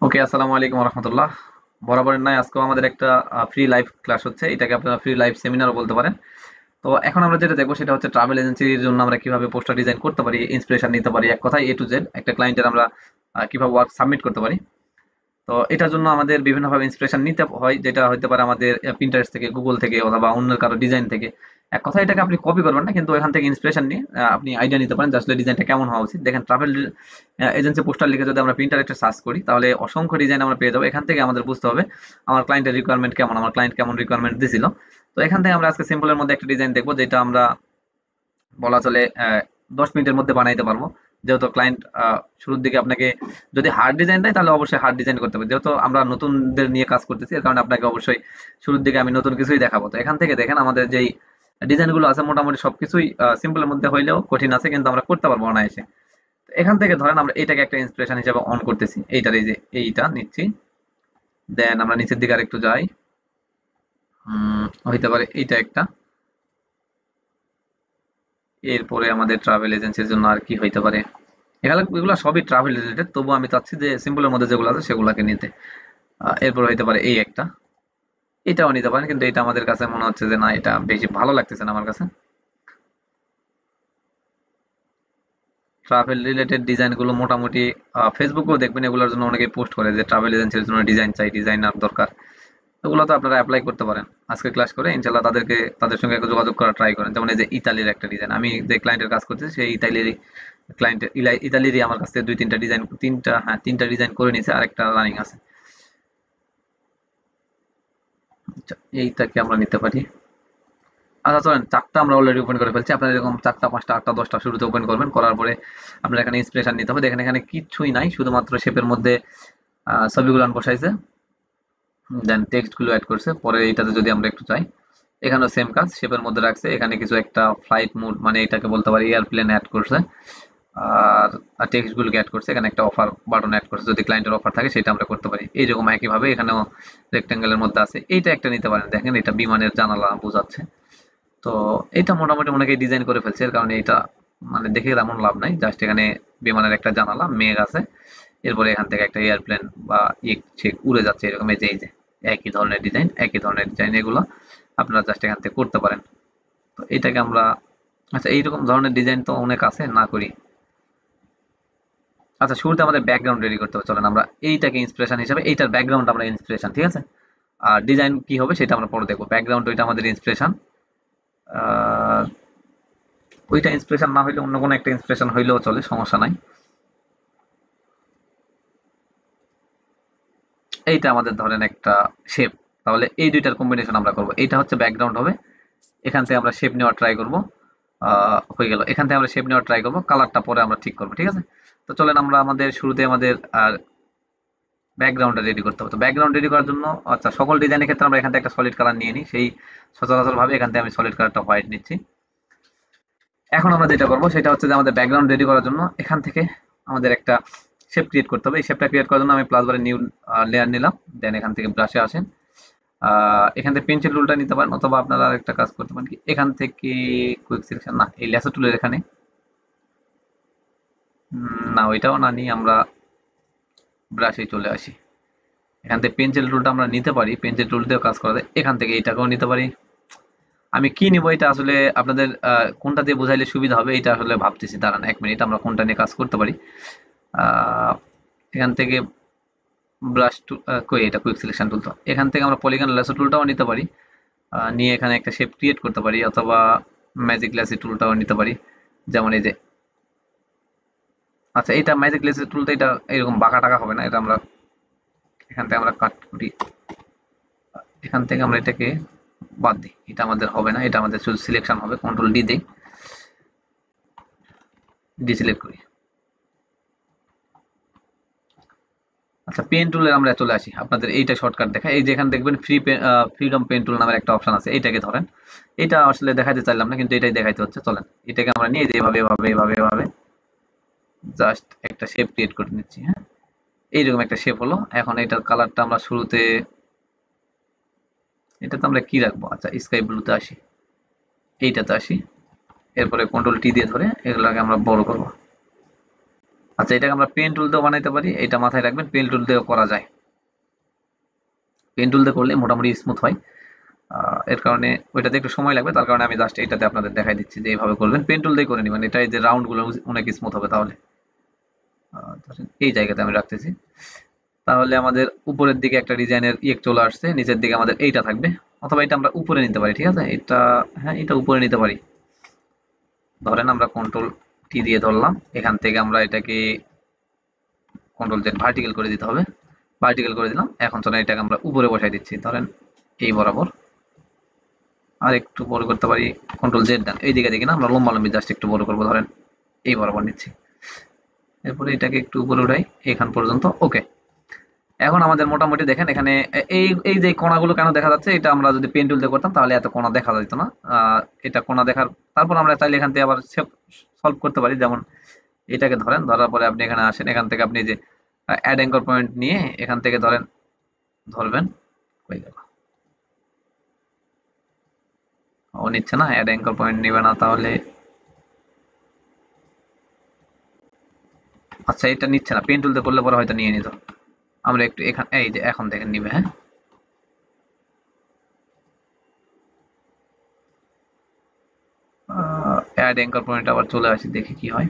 ওকে, আসসালামু আলাইকুম রহমতুল্লাহ। বরাবরের নয়, আজকেও আমাদের একটা ফ্রি লাইভ ক্লাস হচ্ছে। এটাকে আপনারা ফ্রি লাইভ সেমিনারও বলতে পারেন। তো এখন আমরা যেটা দেখবো সেটা হচ্ছে ট্রাভেল এজেন্সির জন্য আমরা কিভাবে পোস্টার ডিজাইন করতে পারি, ইন্সপিরেশন নিতে পারি, এক কথায় A to Z একটা ক্লায়েন্টের আমরা কিভাবে ওয়ার্ক সাবমিট করতে পারি। তো এটার জন্য আমাদের বিভিন্নভাবে ইন্সপিরেশন নিতে হয়, যেটা হতে পারে আমাদের পিন্টারেস্ট থেকে, গুগল থেকে, অথবা অন্যের কারো ডিজাইন থেকে। এক কথা, এটাকে আপনি কপি করবেন না, কিন্তু এখান থেকে ইন্সপিরেশন নিয়ে আপনি আইডিয়া নিতে পারেন যে আসলে ডিজাইনটা কেমন হওয়া উচিত। দেখেন, ট্রাভেল এজেন্সি পোস্টার লিখে যদি আমরা প্রিন্টারেস্টে সার্চ করি, তাহলে অসংখ্য ডিজাইন আমরা পেয়ে যাবো। এখান থেকে আমাদের বুঝতে হবে আমার ক্লায়েন্টের রিকোয়ারমেন্ট কেমন, আমার ক্লায়েন্ট কেমন রিকোয়ারমেন্ট দিছিল। তো এখান থেকে আমরা আজকে সিম্পলের মধ্যে একটা ডিজাইন দেখবো, যেটা আমরা বলা চলে 10 মিনিটের মধ্যে বানাইতে পারবো। যেহেতু ক্লায়েন্ট শুরুর দিকে আপনাকে যদি হার্ড ডিজাইন দেয়, তাহলে অবশ্যই হার্ড ডিজাইন করতে হবে। যেহেতু আমরা নতুনদের নিয়ে কাজ করতেছি, এর কারণে আপনাকে অবশ্যই শুরুর দিকে আমি নতুন কিছুই দেখাবো। তো এখান থেকে দেখেন, আমাদের যেই ডিজাইনগুলো আছে মোটামুটি সবকিছুই সিম্পলের মধ্যে হইলেও কঠিন আছে, কিন্তু আমরা করতে পারবো অনায়াসে। তো এখান থেকে ধরেন আমরা এটাকে একটা ইন্সপিরেশন হিসেবে অন করতেছি, এইটার এই যে এইটা নিচ্ছি। দেন আমরা নিচের দিকে আরেকটু যাই। হইতে পারে এইটা একটা। এরপরে আমাদের ট্রাভেল এজেন্সির জন্য আর কি হইতে পারে, এগুলো সবই ট্রাভেল রিলেটেড, তবু আমি চাচ্ছি যে সিম্পলের মধ্যে যেগুলো আছে সেগুলোকে নিতে। এরপর হইতে পারে এই একটা, এটাও নিতে পারেন, কিন্তু এটা আমাদের কাছে মনে হচ্ছে যে না, এটা বেশি ভালো লাগতেছে না আমার কাছে। ট্রাভেল রিলেটেড ডিজাইনগুলো মোটামুটি ফেসবুকেও দেখবেন, এগুলোর জন্য অনেকে পোস্ট করে যে ট্রাভেল এজেন্সির জন্য ডিজাইন চাই, ডিজাইনার দরকার। ওগুলো তো আপনারা অ্যাপ্লাই করতে পারেন। আজকে ক্লাস করে ইনশাল্লাহ তাদের সঙ্গে একটু যোগাযোগ করা ট্রাই করেন। যেমন এই যে ইতালির একটা ডিজাইন, আমি যে ক্লায়েন্টের কাজ করতেছি সেই ইতালিরই আমার কাছ থেকে 2-3টা ডিজাইন, তিনটা ডিজাইন করে নিয়েছে, আরেকটা রানিং আছে। আচ্ছা, এইটাকে আমরা নিতে পারি। আচ্ছা চলেন, 4টা আমরা অলরেডি ওপেন করে ফেলছি। আপনারা এরকম 4টা, 5টা, 8টা, 10টা শুরুতে ওপেন করবেন। করার পরে আপনার এখানে ইন্সপিরেশন নিতে হবে। দেখেন, এখানে কিচ্ছুই নাই, শুধুমাত্র শেপের মধ্যে ছবিগুলো বসাইছে, দেন টেক্সট গুলো অ্যাড করছে। পরে এইটাতে যদি আমরা একটু চাই, এখানেও সেম কাজ, শেপের মধ্যে রাখছে। এখানে কিছু একটা ফ্লাইট মোড, মানে এটাকে বলতে পারি এয়ারপ্লেন অ্যাড করছে। আর টেক্সট গুলোকে অ্যাড করছে। এখানে একটা অফার বাটন অ্যাড করছে, যদি ক্লায়েন্টের অফার থাকে সেটা আমরা করতে পারি। এইরকম একইভাবে এখানেও রেক্টেঙ্গেলের মধ্যে আছে। এইটা একটা নিতে পারেন, দেখেন এটা বিমানের জানালা বোঝাচ্ছে। তো এটা মোটামুটি অনেকেই ডিজাইন করে ফেলছে, এর কারণে এটা মানে দেখে তেমন লাভ নাই। জাস্ট এখানে বিমানের একটা জানালা, মেঘ আছে, এরপরে এখান থেকে একটা এয়ারপ্লেন বা ছেক উড়ে যাচ্ছে, এরকম এই যে একই ধরনের ডিজাইন এগুলো আপনারা জাস্ট এখান থেকে করতে পারেন। তো এটাকে আমরা, আচ্ছা এইরকম ধরনের ডিজাইন তো অনেক আছে, না করি। আচ্ছা, শুরুতে আমাদের ব্যাকগ্রাউন্ড রেডি করতে হবে। চলেন আমরা এইটাকে ইন্সপিরেশন হিসাবে, এইটার ব্যাকগ্রাউন্ড আমরা ইন্সপিরেশন, ঠিক আছে। আর ডিজাইন কি হবে সেটা আমরা পরে দেখবো। ব্যাকগ্রাউন্ড ওইটা আমাদের ইন্সপিরেশন। ওইটা ইন্সপিরেশন না হইলে অন্য কোনো একটা ইন্সপিরেশন হইলেও চলে, সমস্যা নাই। এইটা আমাদের ধরেন একটা শেপ, তাহলে এই দুইটার কম্বিনেশন আমরা করব। এইটা হচ্ছে ব্যাকগ্রাউন্ড হবে, এখান থেকে আমরা শেপ নেওয়ার ট্রাই করব। হয়ে গেল, এখান থেকে আমরা শেপ নেওয়ার ট্রাই করব, কালারটা পরে আমরা ঠিক করবো, ঠিক আছে। তো চলেন আমরা আমাদের শুরুতে আমাদের আর ব্যাকগ্রাউন্ডটা রেডি করতে হবে। তো ব্যাকগ্রাউন্ড রেডি করার জন্য, আচ্ছা, সকল ডিজাইনের ক্ষেত্রে আমরা এখান থেকে একটা সলিড কালার নিয়ে নিই। সেই সচরাচর ভাবে এখান থেকে আমি সলিড কালারটা হোয়াইট নিচ্ছি। এখন আমরা যেটা করবো সেটা হচ্ছে যে আমাদের ব্যাকগ্রাউন্ড রেডি করার জন্য এখান থেকে আমাদের একটা শেপ ক্রিয়েট করতে হবে। এই শেপটা ক্রিয়েট করার জন্য আমি প্লাস বারে নিউ লেয়ার নিলাম। দেন এখান থেকে ব্রাশে আসেন। এখান থেকে পেন্সিল টুলটা নিতে পারেন, অথবা আপনারা আরেকটা কাজ করতে পারেন কি, এখান থেকে কুইক সিলেকশন, না এই ল্যাসো টুলের এখানে, না ওইটাও না নিয়ে আমরা ব্রাশে চলে আসি। এখান থেকে পেন্সিল টুলটা আমরা নিতে পারি, পেন্সিল টুল দিয়েও কাজ করা যায়। এখান থেকে এইটাকেও নিতে পারি। আমি কি নিব এটা আসলে আপনাদের কোনটা দিয়ে বোঝাইলে সুবিধা হবে এটা আসলে ভাবতেছি, দাঁড়ান 1 মিনিট, আমরা কোনটা নিয়ে কাজ করতে পারি। আহ, এখান থেকে ব্রাশ টুল, কই এটা কুইক সিলেকশন টুল, তো এখান থেকে আমরা পলিগন ল্যাসো টুলটাও নিতে পারি। নিয়ে এখানে একটা শেপ ক্রিয়েট করতে পারি, অথবা ম্যাজিক ল্যাসি টুলটাও নিতে পারি। যেমন এই যে, আচ্ছা এটা ম্যাজিক ল্যাসি টুলটা, এটা এরকম বাঁকা টাকা হবে না, এটা আমরা এখান থেকে আমরা কাট করি। এখান থেকে আমরা এটাকে বাদ দিই, এটা আমাদের হবে না, এটা আমাদের শুধু সিলেকশন হবে। কন্ট্রোল ডি দিই, ডিসিলেক্ট করি। আচ্ছা, পেন টুলে আমরা চলে আসি। আপনাদের এইটা শর্টকাট দেখা, এই যে এখানে দেখবেন ফ্রিডম পেন টুল নামের একটা অপশন আছে, এইটাকে ধরেন। এটা আসলে দেখাইতে চাইলাম না, কিন্তু এটাই দেখাইতে হচ্ছে। চলেন এটাকে আমরা নিয়ে যে এভাবে এভাবে এভাবে এভাবে জাস্ট একটা শেপ ক্রিয়েট করে নিচ্ছি। হ্যাঁ, এইরকম একটা শেপ হলো। এখন এটার কালারটা আমরা শুরুতে, এটাতে আমরা কি রাখবো, আচ্ছা স্কাই ব্লুতে আসি, এইটাতে আসি। এরপরে কন্ট্রোল টি দিয়ে ধরে এগুলাকে আমরা বড় করবো। আচ্ছা, এটাকে আমরা পেন টুল দিয়েও বানাইতে পারি, এটা মাথায় রাখবেন, পেন টুল দিয়েও করা যায়। পেন টুল দিয়ে করলে মোটামুটি স্মুথ হয়। এর কারণে ওইটাতে একটু সময় লাগবে, তার কারণে আমি জাস্ট এটাতে আপনাদের দেখাই দিচ্ছি যে এইভাবে করবেন, পেন টুল দিয়ে করে নেবেন, এটা এই যে রাউন্ড গুলো অনেক স্মুথ হবে তাহলে। ধরেন এই জায়গাতে আমি রাখতেছি, তাহলে আমাদের উপরের দিকে একটা ডিজাইনের চলে আসছে, নিচের দিকে আমাদের এইটা থাকবে, অথবা এটা আমরা উপরে নিতে পারি, ঠিক আছে, এটা, হ্যাঁ এটা উপরে নিতে পারি। ধরেন আমরা কন্ট্রোল টি দিয়ে ধরলাম, এখান থেকে আমরা এটাকে কন্ট্রোল জেড ভার্টিক্যাল করে দিতে হবে, ভার্টিক্যাল করে দিলাম। এখন চলেন এটাকে আমরা উপরে বসাই দিচ্ছি, ধরেন এই বরাবর, আর একটু বড় করতে পারি, কন্ট্রোল জেড দেন, এই দিকে দেখি না আমরা লম্বা লম্বি জাস্ট একটু বড় করবো, ধরেন এই বরাবর নিচ্ছি, এরপরে এটাকে একটু উপরে উঠাই এখান পর্যন্ত। ওকে, এখন আমাদের মোটামুটি দেখেন এখানে এই এই যে কোণাগুলো কেন দেখা যাচ্ছে, এটা আমরা যদি পেন টুল দিয়ে করতাম তাহলে এত কোণা দেখা যেত না। এটা কোণা দেখার, তারপর আমরা চাইলে এখান থেকে আবার সলভ করতে পারি, যেমন এটাকে ধরেন, ধরার পরে আপনি এখানে আসেন, এখান থেকে আপনি যে অ্যাড অ্যাঙ্কর পয়েন্ট নিয়ে এখান থেকে ধরেন ধরবেন, হয়ে গেল, ও নিচ্ছে না, অ্যাড অ্যাঙ্কর পয়েন্ট নিবে না তাহলে। আচ্ছা, এটা নিচ্ছে না, পেন টুল দিয়ে করলে পরে হয়তো নিয়ে নিত। আমরা একটু এখানে এই যে এখন দেখেন নিবে, হ্যাঁ অ্যাড অ্যাঙ্কর পয়েন্ট আবার চলে আসি, দেখি কি হয়।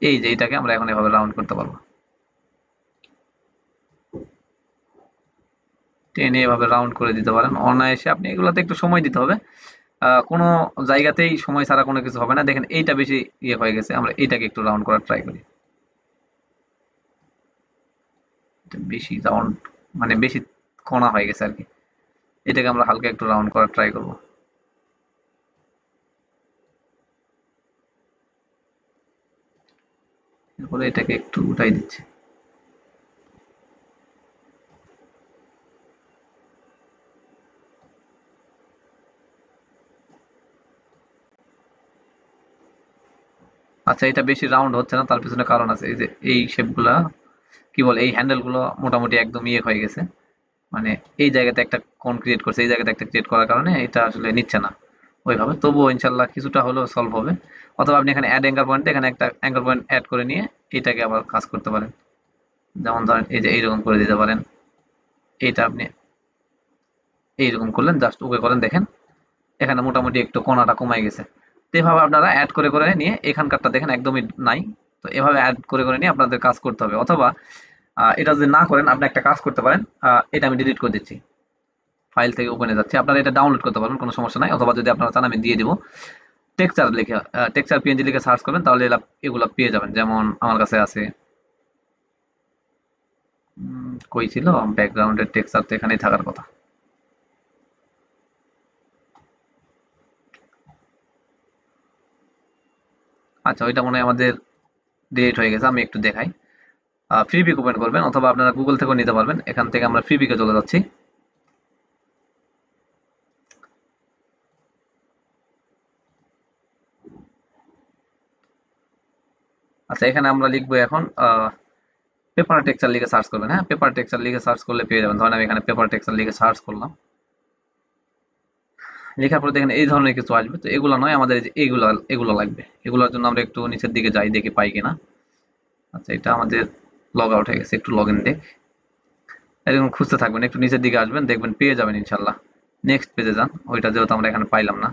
এই যে এটাকে আমরা এখন এভাবে রাউন্ড করতে পারবো, টেনে এভাবে রাউন্ড করে দিতে পারেন অনায়াসে। আপনি এগুলোতে একটু সময় দিতে হবে, কোনো জায়গাতেই সময় ছাড়া কোনো কিছু হবে না। দেখেন এইটা বেশি ইয়ে হয়ে গেছে, আমরা এইটাকে একটু রাউন্ড করার ট্রাই করি, বেশি রাউন্ড মানে বেশি কোণা হয়ে গেছে আর কি, এটাকে আমরা হালকা একটু রাউন্ড করার ট্রাই করব। এরপরে এটাকে একটু উঠাই দিচ্ছি। আচ্ছা, এটা বেশি রাউন্ড হচ্ছে না, তার পিছনে কারণ আছে, এই যে এই শেপগুলা কি বলে, এই হ্যান্ডেল গুলো মোটামুটি একদম ইয়ে হয়ে গেছে, মানে এই জায়গাতে একটা কোণ ক্রিয়েট করছে, এই জায়গাতে একটা ক্রিয়েট করার কারণে এটা আসলে নিচ্ছে না ওইভাবে। তবুও ইনশাল্লাহ কিছুটা হলেও সলভ হবে। অথবা আপনি এখানে অ্যাড অ্যাঙ্কার পয়েন্ট, এখানে একটা অ্যাঙ্কার পয়েন্ট অ্যাড করে নিয়ে এটাকে আবার কাজ করতে পারেন, যেমন ধরেন এই যে এইরকম করে দিতে পারেন, এইটা আপনি এইরকম করলেন, জাস্ট ওকে করেন, দেখেন এখানে মোটামুটি একটু কোণাটা কমাই গেছে। তো এভাবে আপনারা অ্যাড করে করে নিয়ে, এখানকারটা দেখেন একদমই নাই, তো এভাবে অ্যাড করে করে নিয়ে আপনাদের কাজ করতে হবে। অথবা এটা যদি না করেন, আপনি একটা কাজ করতে পারেন, এটা আমি ডিলিট করে দিচ্ছি, ফাইল থেকে ওপেনে যাচ্ছি, আপনারা এটা ডাউনলোড করতে পারবেন, কোনো সমস্যা নাই। অথবা যদি আপনারা চান আমি দিয়ে দিব, টেক্সচার লিখে, টেক্সচার পিএনজি লিখে সার্চ করবেন, তাহলে এগুলা পেয়ে যাবেন। যেমন আমার কাছে আছে, কই ছিল ব্যাকগ্রাউন্ডের টেক্সচার, তো এখানেই থাকার কথা। আচ্ছা, ওইটা মনে হয় আমাদের ডিলিট হয়ে গেছে, আমি একটু দেখাই। ফ্রিবিক ওপেন করবেন, অথবা আপনারা গুগল থেকেও নিতে পারবেন, এখান থেকে আমরা ফ্রিবিকে চলে যাচ্ছি। আচ্ছা, এখানে আমরা লিখবো এখন পেপার টেক্সচার লিখে সার্চ করবেন, হ্যাঁ পেপার টেক্সচার লিখে সার্চ করলে পেয়ে যাবেন। ধরেন আমি এখানে পেপার টেক্সচার লিখে সার্চ করলাম, লেখার পরে দেখেন এই ধরনের কিছু আসবে। তো এগুলো নয়, আমাদের এই যে এগুলো এগুলো লাগবে, এগুলোর জন্য আমরা একটু নিচের দিকে যাই, দেখি পাই কিনা। আচ্ছা, এটা আমাদের লগ আউট হয়ে গেছে, একটু লগ ইন দেখ, এরকম খুঁজতে থাকবেন, একটু নিচের দিকে আসবেন, দেখবেন পেয়ে যাবেন ইনশাল্লাহ। নেক্সট পেজে যান, ওইটা যেহেতু আমরা এখানে পাইলাম না।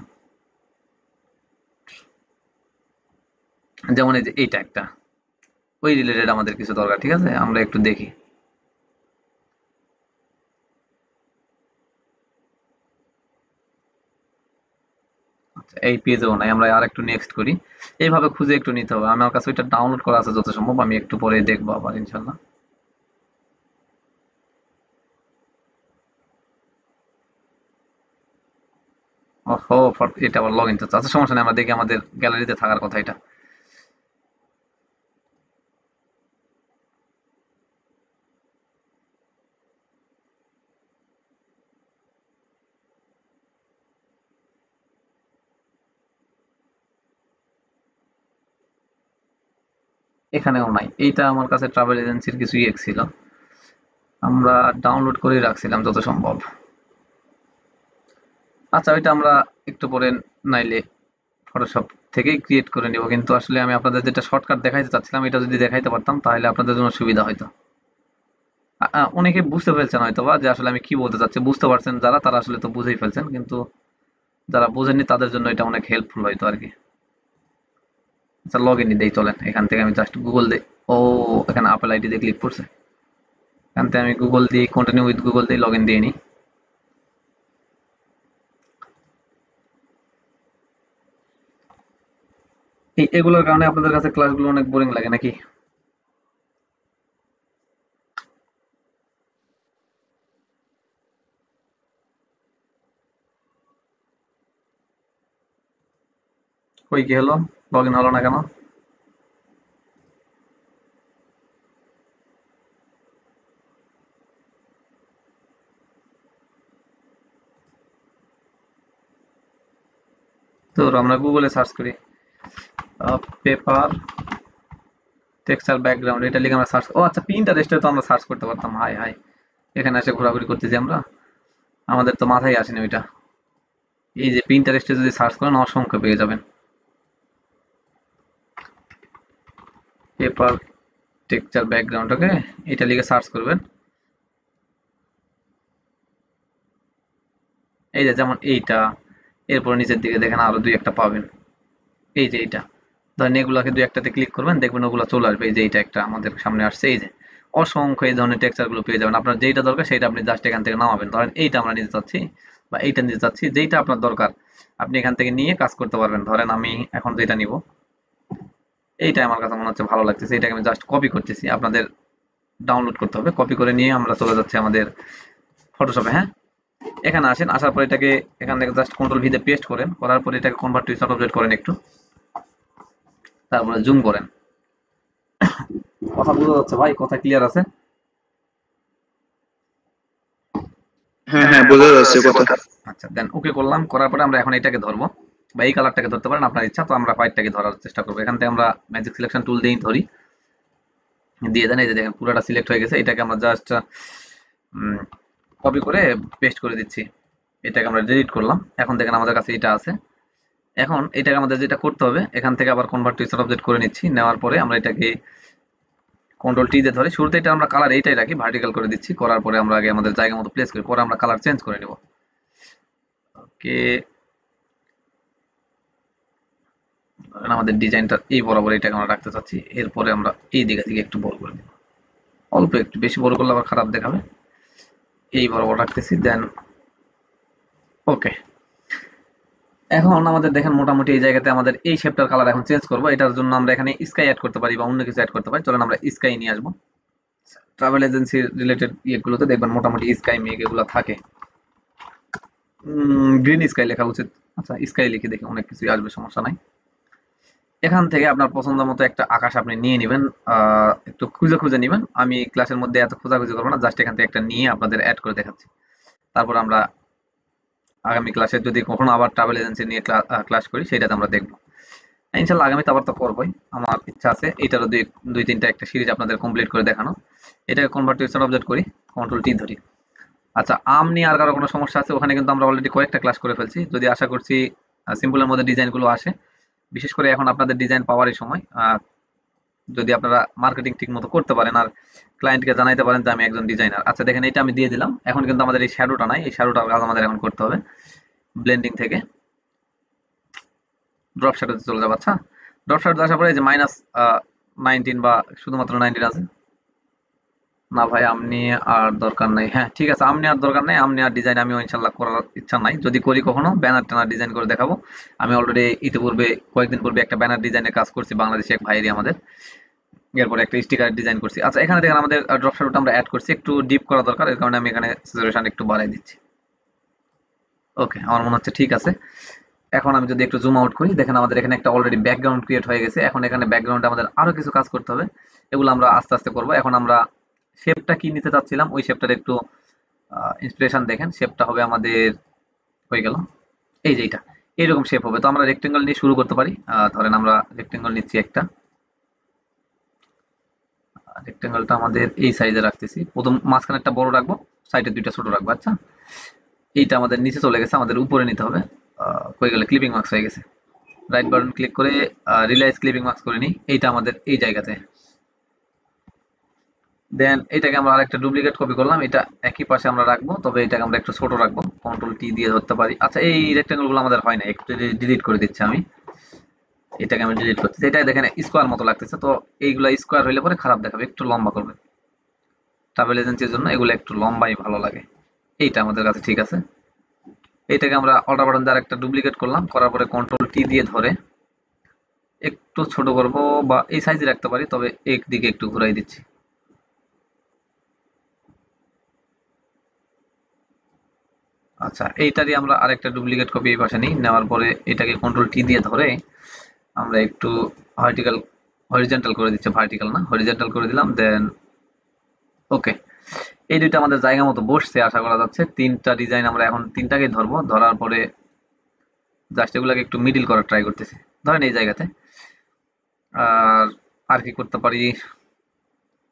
যেমন এই যে এইটা একটা, ওই রিলেটেড আমাদের কিছু দরকার, ঠিক আছে, আমরা একটু দেখি। আচ্ছা, এই পেজেও নাই, আমরা আর একটু নেক্সট করি। এইভাবে খুঁজে একটু নিতে হবে, আমার কাছে ওইটা ডাউনলোড করা আছে যত সম্ভব, আমি একটু পরে দেখবো আবার ইনশাল্লাহ। ওহো, এটা আবার লগ ইন চাচ্ছে, আচ্ছা সমস্যা নেই, আমরা দেখি, আমাদের গ্যালারিতে থাকার কথা এটা। এখানেও নাই, এইটা আমার কাছে ট্রাভেল এজেন্সির কিছু ছিল, আমরা ডাউনলোড করে রাখছিলাম যত সম্ভব। আচ্ছা, ওইটা আমরা একটু পরে নাইলে ফটোশপ থেকেই ক্রিয়েট করে নিব, কিন্তু আসলে আমি আপনাদের যেটা শর্টকাট দেখাইতে চাচ্ছিলাম এটা যদি দেখাইতে পারতাম তাহলে আপনাদের জন্য সুবিধা হইতো। অনেকে বুঝতে ফেলছেন হয়তো বা যে আসলে আমি কি বলতে চাচ্ছি, বুঝতে পারছেন যারা তারা আসলে তো বুঝেই ফেলছেন, কিন্তু যারা বোঝেননি তাদের জন্য এটা অনেক হেল্পফুল হয়তো আর কি। আচ্ছা লগ ইন দেই চলেন, এখান থেকে আমি জাস্ট গুগল দিই। ও, এখানে আপেল আইডি দিয়ে ক্লিক করছে, এখান থেকে আমি গুগল দিয়ে কন্টিনিউ উইথ গুগল দিয়ে লগ ইন দিয়ে নিই। এগুলোর কারণে আপনাদের কাছে ক্লাসগুলো অনেক বোরিং লাগে নাকি? কই কি হলো, লগ ইন হলো না কেন? তো আমরা গুগলে সার্চ করি পেপার টেক্সচার ব্যাকগ্রাউন্ড, এটা লিখে আমরা সার্চ, ও আচ্ছা পিন্টারেস্টে তো আমরা সার্চ করতে পারতাম। হাই হাই, এখানে এসে ঘোরাঘুরি করতেছি আমরা, আমাদের তো মাথায় আসেনি ওইটা। এই যে পিন্টারেস্টে যদি সার্চ করেন অসংখ্য পেয়ে যাবেন। পেপার টেক্সচার ব্যাকগ্রাউন্ড, ওকে, এটা লিখে সার্চ করবেন। এই যে যেমন এইটা, এরপর নিচের দিকে দেখেন আরো দুই একটা পাবেন। এই যে এইটা, ধরেন এগুলাকে দুই একটাতে ক্লিক করবেন, দেখবেন ওগুলো চলে আসবে। এই যে এইটা একটা আমাদের সামনে আসছে, এই যে অসংখ্য এই ধরনের টেক্সচার গুলো পেয়ে যাবেন। আপনার যেইটা দরকার সেইটা আপনি জাস্ট এখান থেকে নামাবেন। ধরেন এইটা আমরা নিতে চাচ্ছি বা এইটা নিতে চাচ্ছি, যেইটা আপনার দরকার আপনি এখান থেকে নিয়ে কাজ করতে পারবেন। ধরেন আমি এখন যেটা নিব, এইটা আমার কাছে মনে হচ্ছে ভালো লাগতেছে, এটাকে আমি জাস্ট কপি করতেছি। আপনাদের ডাউনলোড করতে হবে, কপি করে নিয়ে আমরা চলে যাচ্ছি আমাদের ফটোশপে। হ্যাঁ, এখানে আসেন, আসার পর এটাকে এখান থেকে জাস্ট কন্ট্রোল ভি দিয়ে পেস্ট করেন, করার পর এটাকে কনভার্ট টু শর্ট অবজেক্ট করেন একটু, তারপরে জুম করেন। কথা বোঝা যাচ্ছে ভাই? কথা ক্লিয়ার আছে? হ্যাঁ হ্যাঁ হ্যাঁ, হ্যাঁ, বোঝা বোঝা যাচ্ছে যাচ্ছে কথা। কথা। আচ্ছা দেন ওকে করলাম, করার পরে আমরা এখন এটাকে ধরবো বা এই কালারটাকে ধরতে পারেন আপনার ইচ্ছা। তো আমরা হোয়াইটটাকে ধরার চেষ্টা করবো, এখান থেকে আমরা ম্যাজিক সিলেকশন টুল দিয়েই ধরি, দিয়ে দেন। এই যে দেখেন পুরোটা সিলেক্ট হয়ে গেছে, এটাকে আমরা জাস্ট কপি করে পেস্ট করে দিচ্ছি। এটাকে আমরা ডিলিট করলাম, এখন দেখেন আমাদের কাছে এটা আছে। এখন এটাকে আমাদের যেটা করতে হবে, এখান থেকে আবার কনভার্ট টু স্ট্যান্ডার্ড অবজেক্ট করে নিচ্ছি, নেওয়ার পরে আমরা এটাকে কন্ট্রোল টি দিয়ে ধরে শুরুতে এটা আমরা কালার এইটাই রাখি, ভার্টিক্যাল করে দিচ্ছি। করার পরে আমরা আগে আমাদের জায়গা মতো প্লেস করি, পরে আমরা কালার চেঞ্জ করে নিব। ওকে, আমাদের ডিজাইনটা এই বরাবর এটাকে আমরা রাখতে চাচ্ছি, এরপরে আমরা এই দিকে দিকে একটু বড় করে দিব, অল্প একটু, বেশি বড় করলে আবার খারাপ দেখাবে। এই বরাবর রাখতেছি, দেন ওকে। এখন আমাদের দেখেন মোটামুটি এই জায়গাতে আমাদের এই শেপটার কালার এখন চেঞ্জ করবো। এটার জন্য আমরা এখানে স্কাই অ্যাড করতে পারি বা অন্য কিছু অ্যাড করতে পারি। চলেন আমরা স্কাই নিয়ে আসবো। ট্রাভেল এজেন্সি রিলেটেড ইয়েগুলোতে দেখবেন মোটামুটি স্কাই মেঘ এগুলো থাকে। গ্রিন স্কাই লেখা উচিত। আচ্ছা স্কাই লিখে দেখি, অনেক কিছুই আসবে, সমস্যা নাই। এখান থেকে আপনার পছন্দ মতো একটা আকাশ আপনি নিয়ে নেবেন, একটু খুঁজে খুঁজে নেবেন। আমি ক্লাসের মধ্যে এত খোঁজাখুঁজি করবো না, জাস্ট এখান থেকে একটা নিয়ে আপনাদের অ্যাড করে দেখাচ্ছি। তারপর আমরা আগামী ক্লাসে যদি কখনো আবার ট্রাভেল এজেন্সি নিয়ে ক্লাস করি সেটাতে আমরা দেখবো। ইনশাল্লাহ আগামীতে আবার তো করবোই, আমার ইচ্ছা আছে এইটারও দুই দুই তিনটা একটা সিরিজ আপনাদের কমপ্লিট করে দেখানো। এটাকে কনভার্ট টু অবজেক্ট করি, কন্ট্রোল টি ধরি। আচ্ছা আম নিয়ে আর কারো কোনো সমস্যা আছে? ওখানে কিন্তু আমরা অলরেডি কয়েকটা ক্লাস করে ফেলছি, যদি আশা করছি সিম্পলের মধ্যে ডিজাইনগুলো আসে। বিশেষ করে এখন আপনাদের ডিজাইন পাওয়ারই সময়। যদি আপনারা মার্কেটিং ঠিক মতো করতে পারেন আর ক্লায়েন্টকে জানাইতে পারেন যে আমি একজন ডিজাইনার। আচ্ছা দেখেন এটা আমি দিয়ে দিলাম, এখন কিন্তু আমাদের এই শ্যাডোটা নাই, এই শ্যাডোটার কাজ আমাদের এখন করতে হবে। ব্লেন্ডিং থেকে ড্রপ শ্যাডোতে চলে যাবো। আচ্ছা ড্রপ শ্যাডোতে আসার পরে এই যে মাইনাস 19 বা শুধুমাত্র 19 আছে। না ভাই আমনি আর দরকার নাই। হ্যাঁ ঠিক আছে, আমনি আর দরকার নাই, আমনি আর ডিজাইন আমিও ইনশাল্লাহ করার ইচ্ছা নাই। যদি করি কখনো ব্যানার ট্যানার ডিজাইন করে দেখাবো। আমি অলরেডি ইতিপূর্বে কয়েকদিন পূর্বে একটা ব্যানার ডিজাইনের কাজ করছি, বাংলাদেশি এক ভাইয়েরই আমাদের। এরপরে একটা স্টিকার ডিজাইন করছি। আচ্ছা এখানে দেখেন আমাদের ড্রপ শ্যাডোটা আমরা অ্যাড করছি, একটু ডিপ করা দরকার, এর কারণে আমি এখানে স্যাচুরেশন একটু বাড়াই দিচ্ছি। ওকে, আমার মনে হচ্ছে ঠিক আছে। এখন আমি যদি একটু জুম আউট করি, দেখেন আমাদের এখানে একটা অলরেডি ব্যাকগ্রাউন্ড ক্রিয়েট হয়ে গেছে। এখন এখানে ব্যাকগ্রাউন্ডে আমাদের আরো কিছু কাজ করতে হবে, এগুলো আমরা আস্তে আস্তে করব। এখন আমরা শেপটা কি নিতে চাচ্ছিলাম ওই শেপটার একটু ইন্সপিরেশন দেখেন। শেপটা হবে আমাদের, হয়ে গেল এই যে এইটা, এইরকম শেপ হবে। তো আমরা রেক্টেঙ্গল নিয়ে শুরু করতে পারি। ধরেন আমরা রেক্টেঙ্গল নিচ্ছি একটা, রেক্টেঙ্গলটা আমাদের এই সাইজে রাখতেছি। প্রথম মাঝখানে একটা বড় রাখবো, সাইডে দুইটা ছোট রাখবো। আচ্ছা এইটা আমাদের নিচে চলে গেছে, আমাদের উপরে নিতে হবে। হয়ে গেলে ক্লিপিং মার্কস হয়ে গেছে। রাইট বাটন ক্লিক করে রিলাইজ ক্লিপিং মাস্ক করে নিই, এইটা আমাদের এই জায়গাতে। দেন এটাকে আমরা আরেকটা ডুপ্লিকেট কপি করলাম, এটা একই পাশে আমরা রাখবো, তবে এটাকে আমরা একটু ছোট রাখবো, কন্ট্রোল টি দিয়ে ধরতে পারি। আচ্ছা, এই রেক্টেঙ্গল গুলো আমাদের হয় না, একটু ডিলিট করে দিচ্ছি আমি, এটাকে আমি ডিলিট করতেছি। এটা দেখেন স্কোয়ার মতো লাগতেছে, তো এইগুলা স্কোয়ার হইলে পরে খারাপ দেখাবে, একটু লম্বা করবে। ট্রাভেল এজেন্সির জন্য এগুলো একটু লম্বাই ভালো লাগে, এইটা আমাদের কাছে ঠিক আছে। এইটাকে আমরা অল্টার বাটন দিয়ে আরেকটা ডুপ্লিকেট করলাম, করার পরে কন্ট্রোল টি দিয়ে ধরে একটু ছোট করব, বা এই সাইজে রাখতে পারি, তবে একদিকে একটু ঘুরাই দিচ্ছি। আচ্ছা, এইটারই আমরা আরেকটা ডুপ্লিকেট কপি এই পাশে নিই, নেওয়ার পরে এটাকে কন্ট্রোল টি দিয়ে ধরে আমরা একটু ভার্টিক্যাল, হরিজন্টাল করে দিচ্ছি, ভার্টিক্যাল না হরিজন্টাল করে দিলাম। দেন ওকে, এই দুইটা আমাদের জায়গা মতো বসছে আশা করা যাচ্ছে। তিনটা ডিজাইন আমরা এখন তিনটাকেই ধরবো, ধরার পরে জাস্ট এগুলাকে একটু মিডিল করার ট্রাই করতেছি, ধরেন এই জায়গাতে। আর আর কি করতে পারি?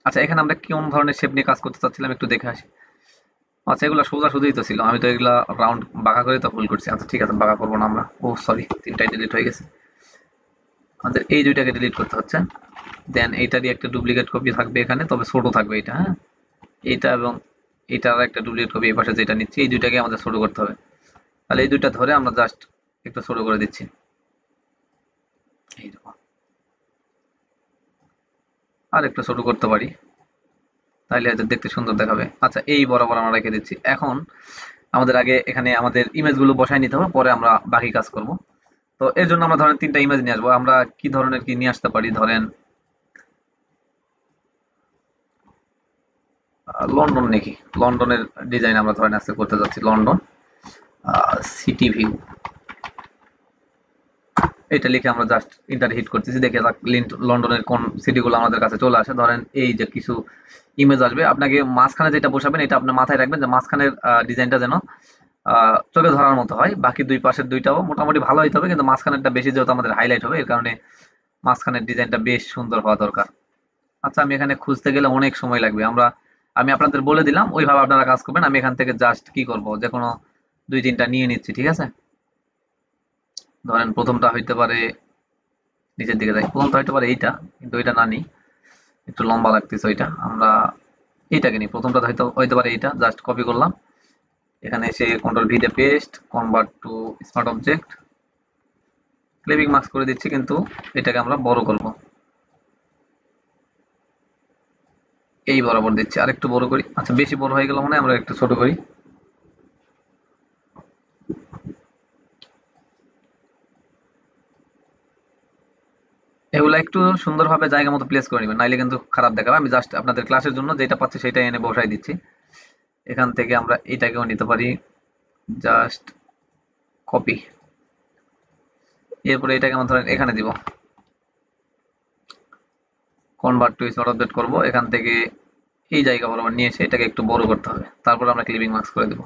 আচ্ছা, এখানে আমরা কোন ধরনের শেপ নিয়ে কাজ করতে চাচ্ছিলাম একটু দেখে আসি। আচ্ছা, এগুলো সোজা সুজিই তো ছিল, আমি তো এগুলা রাউন্ড বাঁকা করে তো ভুল করছি। আচ্ছা ঠিক আছে, বাঁকা করবো না আমরা। ও সরি, তিনটাই ডিলিট হয়ে গেছে, আমাদের এই দুইটাকে ডিলিট করতে হচ্ছে। দেন এইটারই একটা ডুপ্লিকেট কপি থাকবে এখানে, তবে ছোট থাকবে এটা, হ্যাঁ। এইটা এবং এইটার একটা ডুপ্লিকেট কপি এই পাশে যেটা নিচ্ছি, এই দুইটাকে আমাদের ছোট করতে হবে। তাহলে এই দুইটা ধরে আমরা জাস্ট একটু ছোট করে দিচ্ছি, এইরকম। আর একটু ছোট করতে পারি, তাহলে হয়তো দেখতে সুন্দর দেখাবে। আচ্ছা, এই বরাবর আমরা রেখে দিচ্ছি। এখন আমাদের আগে এখানে আমাদের ইমেজগুলো বসায় নিতে হবে, পরে আমরা বাকি কাজ করব। তো এর জন্য আমরা ধরেন তিনটা ইমেজ নিয়ে আসবো। আমরা কি ধরনের কি নিয়ে আসতে পারি? ধরেন লন্ডন নাকি, লন্ডনের ডিজাইন আমরা ধরেন আজকে করতে যাচ্ছি। লন্ডন সিটি ভিউ, এটা লিখে আমরা জাস্ট ইন্টার হিট করতেছি, দেখে যাক লন্ডনের কোন সিটিগুলো আমাদের কাছে চলে আসে। ধরেন এই যে কিছু ইমেজ আসবে, আপনাকে মাঝখানে যেটা বসাবেন এটা আপনার মাথায় রাখবেন যে মাঝখানের ডিজাইনটা যেন চোখে ধরার মতো হয়। বাকি দুই পাশের দুইটাও মোটামুটি ভালো হইতে হবে, কিন্তু মাঝখানেরটা বেশি যেহেতু আমাদের হাইলাইট হবে, এর কারণে মাঝখানের ডিজাইনটা বেশ সুন্দর হওয়া দরকার। আচ্ছা, আমি এখানে খুঁজতে গেলে অনেক সময় লাগবে, আমি আপনাদের বলে দিলাম, ওইভাবে আপনারা কাজ করবেন। আমি এখান থেকে জাস্ট কি করব, যে কোনো দুই তিনটা নিয়ে নিচ্ছি, ঠিক আছে। ধরেন প্রথমটা হইতে পারে, নিচের দিকে যাই, প্রথমটা হইতে পারে এইটা, কিন্তু এটা না নিই, একটু লম্বা লাগতেছে ওইটা, আমরা এইটাকে নিই। প্রথমটা হয়তো হইতে পারে এইটা, জাস্ট কপি করলাম, এখানে এসে কন্ট্রোল ভি দিয়ে paste, convert to smart object, clipping mask করে দিচ্ছি, কিন্তু এটাকে আমরা বড় করব, এই বরাবর দিচ্ছি, আর একটু বড় করি। আচ্ছা, বেশি বড় হয়ে গেল মানে আমরা একটু ছোট করি। এগুলা একটু সুন্দরভাবে জায়গা মতো প্লেস করে নেবেন, নাইলে কিন্তু খারাপ দেখাবে। আমি জাস্ট আপনাদের ক্লাসের জন্য যেটা পাচ্ছি সেটাই এনে বসাই দিচ্ছি। এখান থেকে আমরা এটাকেও নিতে পারি, জাস্ট কপি, এরপরে এটাকে আমরা ধরেন এখানে দিব, কনভার্ট টু স্মার্ট অবজেক্ট করবো। এখান থেকে এই জায়গা বরাবর নিয়ে এসে এটাকে একটু বড় করতে হবে, তারপর আমরা ক্লিপিং মাস্ক করে দিব।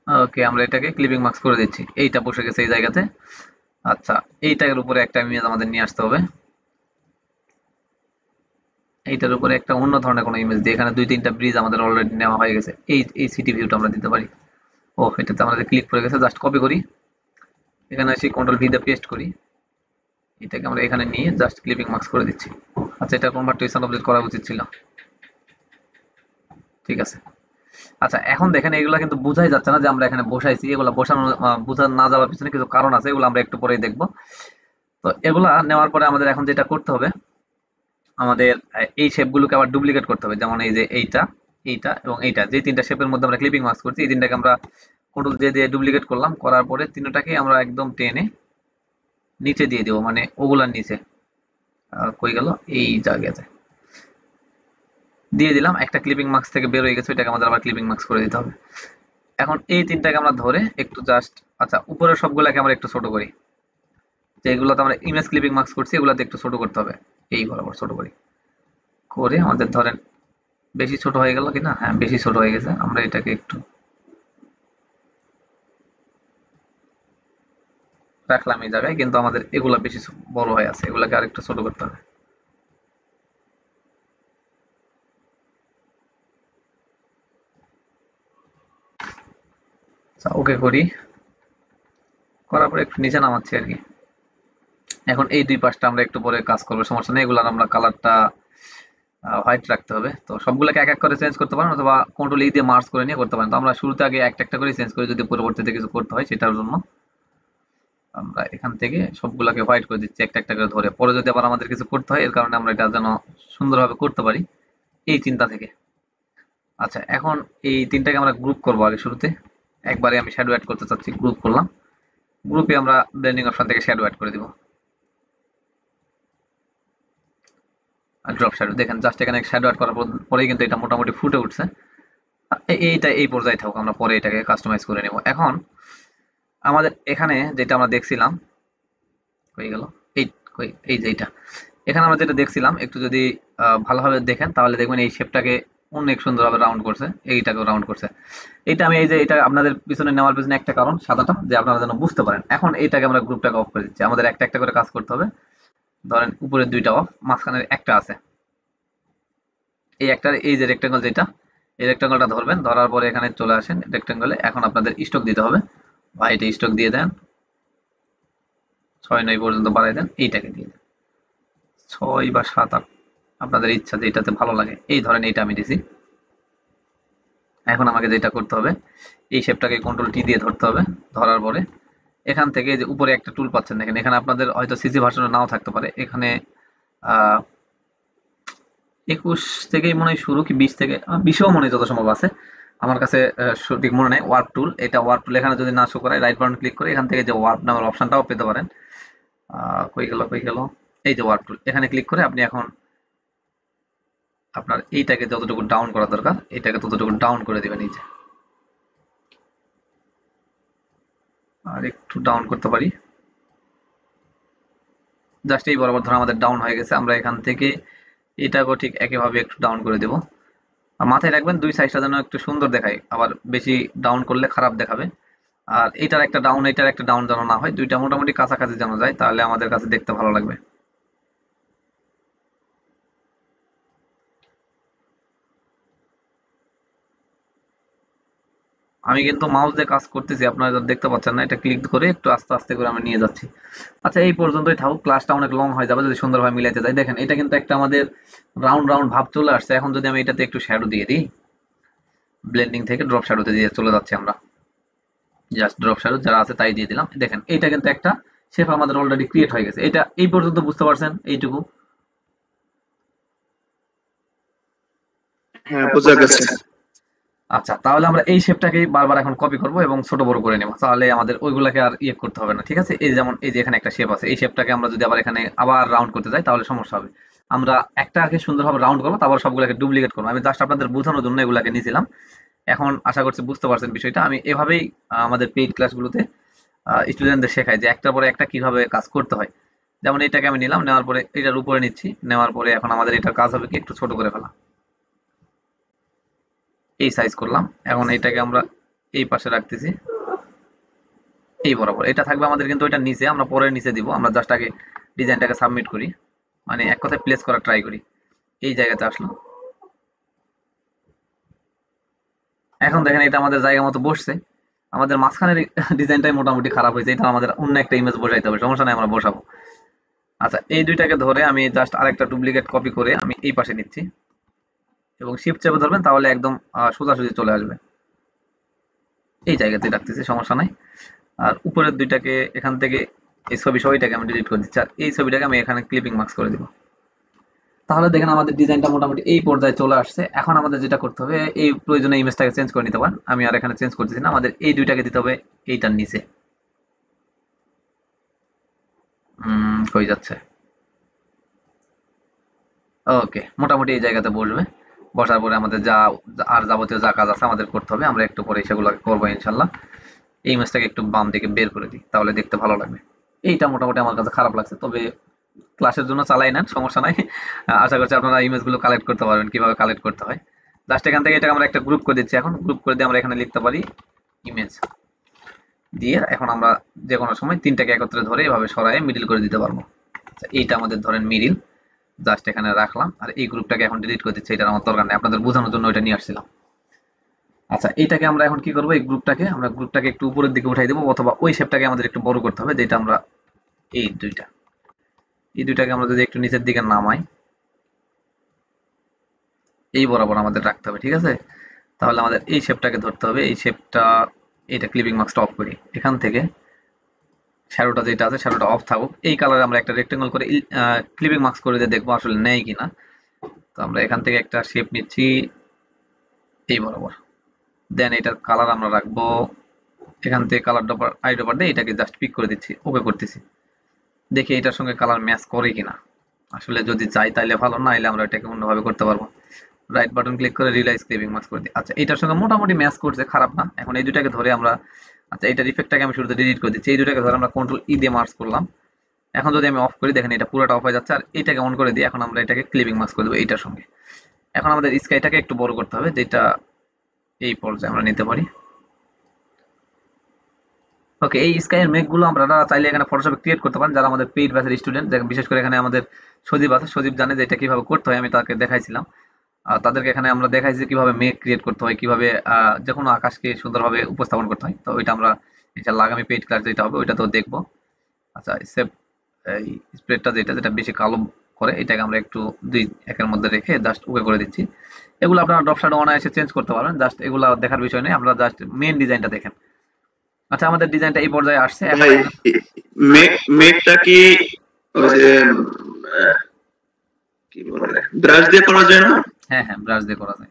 ওকে, আমরা এটাকে ক্লিপিং মাস্ক করে দিচ্ছি, এইটা বসে গেছে এই জায়গাতে। আচ্ছা, এইটার উপরে একটা ইমেজ আমাদের নিয়ে আসতে হবে, এইটার উপরে একটা অন্য ধরনের কোনো ইমেজ দিয়ে, এখানে দুই তিনটা ব্রিজ আমাদের অলরেডি নেওয়া হয়ে গেছে, এই সিটি ভিউটা আমরা দিতে পারি। ও, এটাতে আমাদের ক্লিক করে গেছে, জাস্ট কপি করি, এখানে এসে কন্ট্রোল ভি দিয়ে পেস্ট করি, এটাকে আমরা এখানে নিয়ে জাস্ট ক্লিপিং মাস্ক করে দিচ্ছি। আচ্ছা, এটা কনভার্ট টু স্মার্ট অবজেক্ট করা উচিত ছিল, ঠিক আছে। আচ্ছা, এখন দেখেন এগুলা কিন্তু বোঝাই যাচ্ছে না যে আমরা এখানে বসাইছি। এগুলা বসানো বোঝা না যাওয়ার পিছনে কিছু কারণ আছে, এগুলো আমরা একটু পরেই দেখবো। তো এগুলা নেওয়ার পরে আমাদের এখন যেটা করতে হবে, আমাদের এই শেপগুলোকে আবার ডুপ্লিকেট করতে হবে। যেমন এই যে এইটা, এইটা এবং এইটা, যে তিনটা শেপের মধ্যে আমরা ক্লিপিং মাস্ক করছি, এই তিনটাকে আমরা কন্ট্রোল জে দিয়ে ডুপ্লিকেট করলাম, করার পরে তিনটাকে আমরা একদম টেনে নিচে দিয়ে দেবো, মানে ওগুলার নিচে। কই গেল, এই জায়গাতে দিয়ে দিলাম। একটা ক্লিপিং মাস্ক থেকে বের হয়ে গেছে, ওইটাকে আমাদের আবার ক্লিপিং মাস্ক করে দিতে হবে। এখন এই তিনটাকে আমরা ধরে একটু জাস্ট, আচ্ছা উপরের সবগুলাকে আমরা একটু ছোট করি, যেগুলোতে আমরা ইমেজ ক্লিপিং মাস্ক করছি এগুলাতে একটু ছোট করতে হবে, এই বরাবর ছোট করি, করে আমাদের ধরেন বেশি ছোট হয়ে গেল কিনা, হ্যাঁ বেশি ছোট হয়ে গেছে, আমরা এটাকে একটু রাখলাম এই জায়গায়, কিন্তু আমাদের এগুলা বেশি বড় হয়ে আছে, এগুলাকে আর একটু ছোট করতে হবে। আচ্ছা, ওকে করি, তারপর একটু নিচে নামাচ্ছি আর কি। এখন এই দুই পাশটা আমরা একটু পরে কাজ করবো, সমস্যা নেই। এগুলার আমরা কালারটা হোয়াইট রাখতে হবে। তো সবগুলোকে এক এক করে চেঞ্জ করতে পারেন, অথবা কন্ট্রোল ই দিয়ে মার্জ করে নিয়ে করতে পারেন। তো আমরা শুরুতে আগে একটা একটা করে চেঞ্জ করি, যদি পরবর্তীতে কিছু করতে হয় সেটার জন্য আমরা এখান থেকে সবগুলোকে হোয়াইট করে দিচ্ছি একটা একটা করে ধরে। পরে যদি আবার আমাদের কিছু করতে হয়, এর কারণে আমরা এটা যেন সুন্দরভাবে করতে পারি এই চিন্তা থেকে। আচ্ছা, এখন এই তিনটাকে আমরা গ্রুপ করবো আগে শুরুতে। একবারে আমি শ্যাডো অ্যাড করতে চাচ্ছি, গ্রুপ করলাম। গ্রুপে আমরা ব্লেন্ডিং অপশন থেকে শ্যাডো অ্যাড করে দিব। আর ড্রপ শ্যাডো দেখেন, জাস্ট এখানে শ্যাডো অ্যাড করার পরেই কিন্তু এটা মোটামুটি ফুটে উঠছে। এইটা এই পর্যায়ে থাকুক, আমরা পরে এটাকে কাস্টমাইজ করে নেব। এখন আমাদের এখানে যেটা আমরা দেখছিলাম, হয়ে গেল এই এই যে এইটা, এখানে আমরা যেটা দেখছিলাম একটু যদি ভালোভাবে দেখেন তাহলে দেখবেন এই শেপটাকে অনেক সুন্দরভাবে রাউন্ড করছে, এইটাকেও রাউন্ড করছে। এটা আমি এই যে এটা আপনাদের পিছনে নেওয়ার পিছনে একটা কারণ সাদাটা, যে আপনারা যেন বুঝতে পারেন। এখন এইটাকে আমরা গ্রুপটাকে অফ করে দিচ্ছি, আমাদের একটা একটা করে কাজ করতে হবে। ধরেন উপরের দুইটা অফ, মাঝখানের একটা আছে, এই একটা, এই যে রেক্টেঙ্গল যেটা, এই রেক্টেঙ্গলটা ধরবেন, ধরার পরে এখানে চলে আসেন রেক্টেঙ্গলে। এখন আপনাদের স্ট্রোক দিতে হবে, বা এটা স্ট্রোক দিয়ে দেন 6-9 পর্যন্ত বাড়াই দেন, এইটাকে দিয়ে দেন 6 বা 7-8, আপনাদের ইচ্ছা যে এটাতে ভালো লাগে। এই ধরেন এইটা আমি দিছি। এখন আমাকে যেটা করতে হবে, এই শেপটাকে কন্ট্রোল টি দিয়ে ধরতে হবে। ধরার পরে এখান থেকে যে উপরে একটা টুল পাচ্ছেন দেখেন, এখানে আপনাদের হয়তো সিসি ভার্সনে নাও থাকতে পারে। এখানে 21 থেকেই মনে হয় শুরু, কি 20 থেকে, 20ও মনে হয় যত সম্ভব আছে আমার কাছে, সঠিক মনে নাই। ওয়ার্প টুল, এটা ওয়ার্প টুল এখানে যদি না শো করায়, রাইট বাটন ক্লিক করে এখান থেকে যে ওয়ার্প নামের অপশনটাও পেতে পারেন। কই গেল, এই যে ওয়ার্প টুল, এখানে ক্লিক করে আপনি এখন আপনার এইটাকে যতটুকু ডাউন করা দরকার এটাকে ততটুকু ডাউন করে দিবেন। এই যে আর একটু ডাউন করতে পারি, জাস্ট এই বরাবর ধরো আমাদের ডাউন হয়ে গেছে। আমরা এখান থেকে এটাকেও ঠিক একইভাবে একটু ডাউন করে দেব। আর মাথায় রাখবেন দুই সাইডটা যেন একটু সুন্দর দেখায়, আবার বেশি ডাউন করলে খারাপ দেখাবে। আর এটার একটা ডাউন এটার একটা ডাউন যেন না হয়, দুইটা মোটামুটি কাছাকাছি যেন যায়, তাহলে আমাদের কাছে দেখতে ভালো লাগবে। আমি কিন্তু মাউস দিয়ে কাজ করতেছি, আপনারা দেখতে পাচ্ছেন না, এটা ক্লিক করে একটু আস্তে আস্তে করে আমি নিয়ে যাচ্ছি। আচ্ছা, এই পর্যন্তই থাকুক, ক্লাসটা অনেক লং হয়ে যাবে যদি সুন্দরভাবে মিলাইতে যাই। দেখেন এটা কিন্তু একটা আমাদের রাউন্ড রাউন্ড ভাব চলে আসছে। এখন যদি আমি এটাতে একটু শ্যাডো দিয়ে দিই, ব্লেন্ডিং থেকে ড্রপ শ্যাডোতে দিয়ে চলে যাচ্ছি আমরা, জাস্ট ড্রপ শ্যাডো যারা আছে তাই দিয়ে দিলাম। দেখেন এটা কিন্তু একটা শেপ আমাদের অলরেডি ক্রিয়েট হয়ে গেছে। এটা এই পর্যন্ত বুঝতে পারছেন এইটুকু? হ্যাঁ, বোঝা গেছে। আচ্ছা, তাহলে আমরা এই শেপটাকেই বারবার এখন কপি করব এবং ছোট বড় করে নেব, তাহলে আমাদের ওইগুলাকে আর ইয়ে করতে হবে না। ঠিক আছে, এই যেমন এই যে এখানে একটা শেপ আছে, এই শেপটাকে আমরা যদি আবার এখানে আবার রাউন্ড করতে যাই তাহলে সমস্যা হবে। আমরা একটাকে সুন্দরভাবে রাউন্ড করবো, তারপর সবগুলোকে ডুপ্লিকেট করবো। আমি জাস্ট আপনাদের বোঝানোর জন্য এগুলাকে নিয়েছিলাম। এখন আশা করছি বুঝতে পারছেন বিষয়টা। আমি এভাবেই আমাদের পেইড ক্লাসগুলোতে স্টুডেন্টদের শেখাই যে একটার পরে একটা কিভাবে কাজ করতে হয়। যেমন এইটাকে আমি নিলাম, নেওয়ার পরে এটার উপরে নিচ্ছি, নেওয়ার পরে এখন আমাদের এটার কাজ হবে কি একটু ছোট করে ফেলা, এই সাইজ করলাম। এখন এটাকে আমরা এই পাশে রাখতেছি, এই বরাবর এটা থাকবে আমাদের, কিন্তু এটা নিচে আমরা পরে নিচে দিব। আমরা জাস্ট আগে ডিজাইনটাকে সাবমিট করি, মানে এক কথায় প্লেস করা ট্রাই করি। এই জায়গাতে আসলো, এখন দেখেন এটা আমাদের জায়গা মতো বসছে। আমাদের মাঝখানের ডিজাইনটাই মোটামুটি খারাপ হয়েছে, এটা আমাদের অন্য একটা ইমেজ বসাইতে হবে, সমস্যা নাই আমরা বসাবো। আচ্ছা, এই দুইটাকে ধরে আমি জাস্ট আরেকটা ডুপ্লিকেট কপি করে আমি এই পাশে নিচ্ছি, এবং শিফট চেপে ধরবেন তাহলে একদম সোজাসুজি চলে আসবে। এই জায়গাতে রাখতেছি, সমস্যা নাই। আর উপরের দুইটাকে এখান থেকে এই ছবি সবইটাকে আমি ডিলিট করে দিচ্ছি, আর এই ছবিটাকে আমি এখানে ক্লিপিং মার্কস করে দিব। তাহলে দেখেন আমাদের ডিজাইনটা মোটামুটি এই পর্যায়ে চলে আসছে। এখন আমাদের যেটা করতে হবে, এই প্রয়োজনে ইমেজটাকে চেঞ্জ করে নিতে পারেন। আমি আর এখানে চেঞ্জ করতেছি না, আমাদের এই দুইটাকে দিতে হবে এইটার নিচে। হয়ে যাচ্ছে, ওকে, মোটামুটি এই জায়গাতে বসবে। বসার পরে আমাদের যা আর যাবতীয় যা কাজ আছে আমাদের করতে হবে, আমরা একটু পরে সেগুলো করবো ইনশাল্লাহ। এই ইমেজটাকে একটু বাম দিকে বের করে দিই, তাহলে দেখতে ভালো লাগবে। এইটা মোটামুটি আমার কাছে খারাপ লাগছে, তবে ক্লাসের জন্য চালাই নেন, সমস্যা নাই। আশা করছি আপনারা ইমেজগুলো কালেক্ট করতে পারবেন, কিভাবে কালেক্ট করতে হয়। জাস্ট এখান থেকে এটাকে আমরা একটা গ্রুপ করে দিচ্ছি। এখন গ্রুপ করে দিয়ে আমরা এখানে লিখতে পারি ইমেজ দিয়ে, এখন আমরা যে কোনো সময় তিনটাকে একত্রে ধরে এভাবে সরাই মিডিল করে দিতে পারবো। আচ্ছা, এইটা আমাদের ধরেন মিডিল, জাস্ট এখানে রাখলাম। আর এই গ্রুপটাকে এখন ডিলিট করে দিচ্ছি, এটার আমার দরকার নেই, আপনাদের বোঝানোর জন্য ওইটা নিয়ে আসছিলাম। আচ্ছা, এইটাকে আমরা এখন কি করব, এই গ্রুপটাকে একটু উপরের দিকে উঠাই দেবো, অথবা ওই শেপটাকে আমাদের একটু বড় করতে হবে, যেটা আমরা এই দুইটা এই দুইটাকে আমরা যদি একটু নিচের দিকে নামাই, এই বরাবর আমাদের রাখতে হবে, ঠিক আছে? তাহলে আমাদের এই শেপটাকে ধরতে হবে, এই শেপটা, এইটা ক্লিপিং মাস্কটা অফ করি, এখান থেকে শ্যাডোটা যেটা আছে শ্যাডোটা অফ থাকুক, এই কালারে আমরা একটা রেক্টেঙ্গল করে ক্লিপিং মাস্ক করে দিয়ে দেখবো আসলে নেয় কিনা। তো আমরা এখান থেকে একটা শেপ নিচ্ছি এই বরাবর, দেন এটার কালার আমরা রাখবো, এখান থেকে কালার ড্রপার আই ড্রপার দিয়ে এটাকে জাস্ট পিক করে দিচ্ছি, ওকে করতেছি, দেখি এটার সঙ্গে কালার ম্যাচ করে কিনা। আসলে যদি চাই তাহলে ভালো, না এলে আমরা এটাকে অন্যভাবে করতে পারবো। রাইট বাটন ক্লিক করে রিলাইজ ক্লিপিং মাস্ক করে দিই। আচ্ছা, এটার সঙ্গে মোটামুটি ম্যাচ করছে, খারাপ না। এখন এই দুটাকে ধরে আমরা, আচ্ছা এটার ইফেক্টটাকে আমি শুরুতে ডিলিট করে দিচ্ছি, এই দুটাকে ধরে আমরা কন্ট্রোল ই দিয়ে মার্চ করলাম। এখন যদি আমি অফ করি, দেখেন এটা পুরোটা অফ হয়ে যাচ্ছে, আর এটাকে অন করে দিই, এখন আমরা এটাকে ক্লিপিং মাস্ক করে দেবো এইটার সঙ্গে। এখন আমাদের স্কাইটাকে একটু বড় করতে হবে, যেটা এই পর্যায়ে আমরা নিতে পারি। ওকে, এই স্কাইয়ের মেঘগুলো আমরা চাইলে এখানে ফটোশপে ক্রিয়েট করতে পারেন, যারা আমাদের পেইড ব্যাচের স্টুডেন্ট, বিশেষ করে এখানে আমাদের সজীব আছে, সজীব জানে যে এটা কিভাবে করতে হয়, আমি তাকে দেখাইছিলাম। আর তাদেরকে এখানে আমরা দেখাইছি যে কিভাবে মেঘ ক্রিয়েট করতে হয়, কিভাবে যে কোনো আকাশকে সুন্দরভাবে উপস্থাপন করতে হয়। তো ওইটা আমরা ইনশাআল্লাহ আগামী পেইড ক্লাস যেটা হবে ওইটা তো দেখবো। আচ্ছা, সেভ এই স্প্রেডটা যেটা যেটা বেশি কালো করে, এটাকে আমরা একটু 2-1 মধ্যে রেখে জাস্ট ওকে করে দিচ্ছি। এগুলো আপনারা ড্রপ শ্যাডো অনায়াসে চেঞ্জ করতে পারবেন, জাস্ট এগুলো দেখার বিষয় নেই, আমরা জাস্ট মেইন ডিজাইনটা দেখেন। আচ্ছা, আমাদের ডিজাইনটা এই পর্যায়ে আসছে, এখন ভাই মেঘটা কি ওই যে কি বলে ব্রাশ দিয়ে করা যায় না? হ্যাঁ হ্যাঁ, ব্রাশ দিয়ে করা যায়,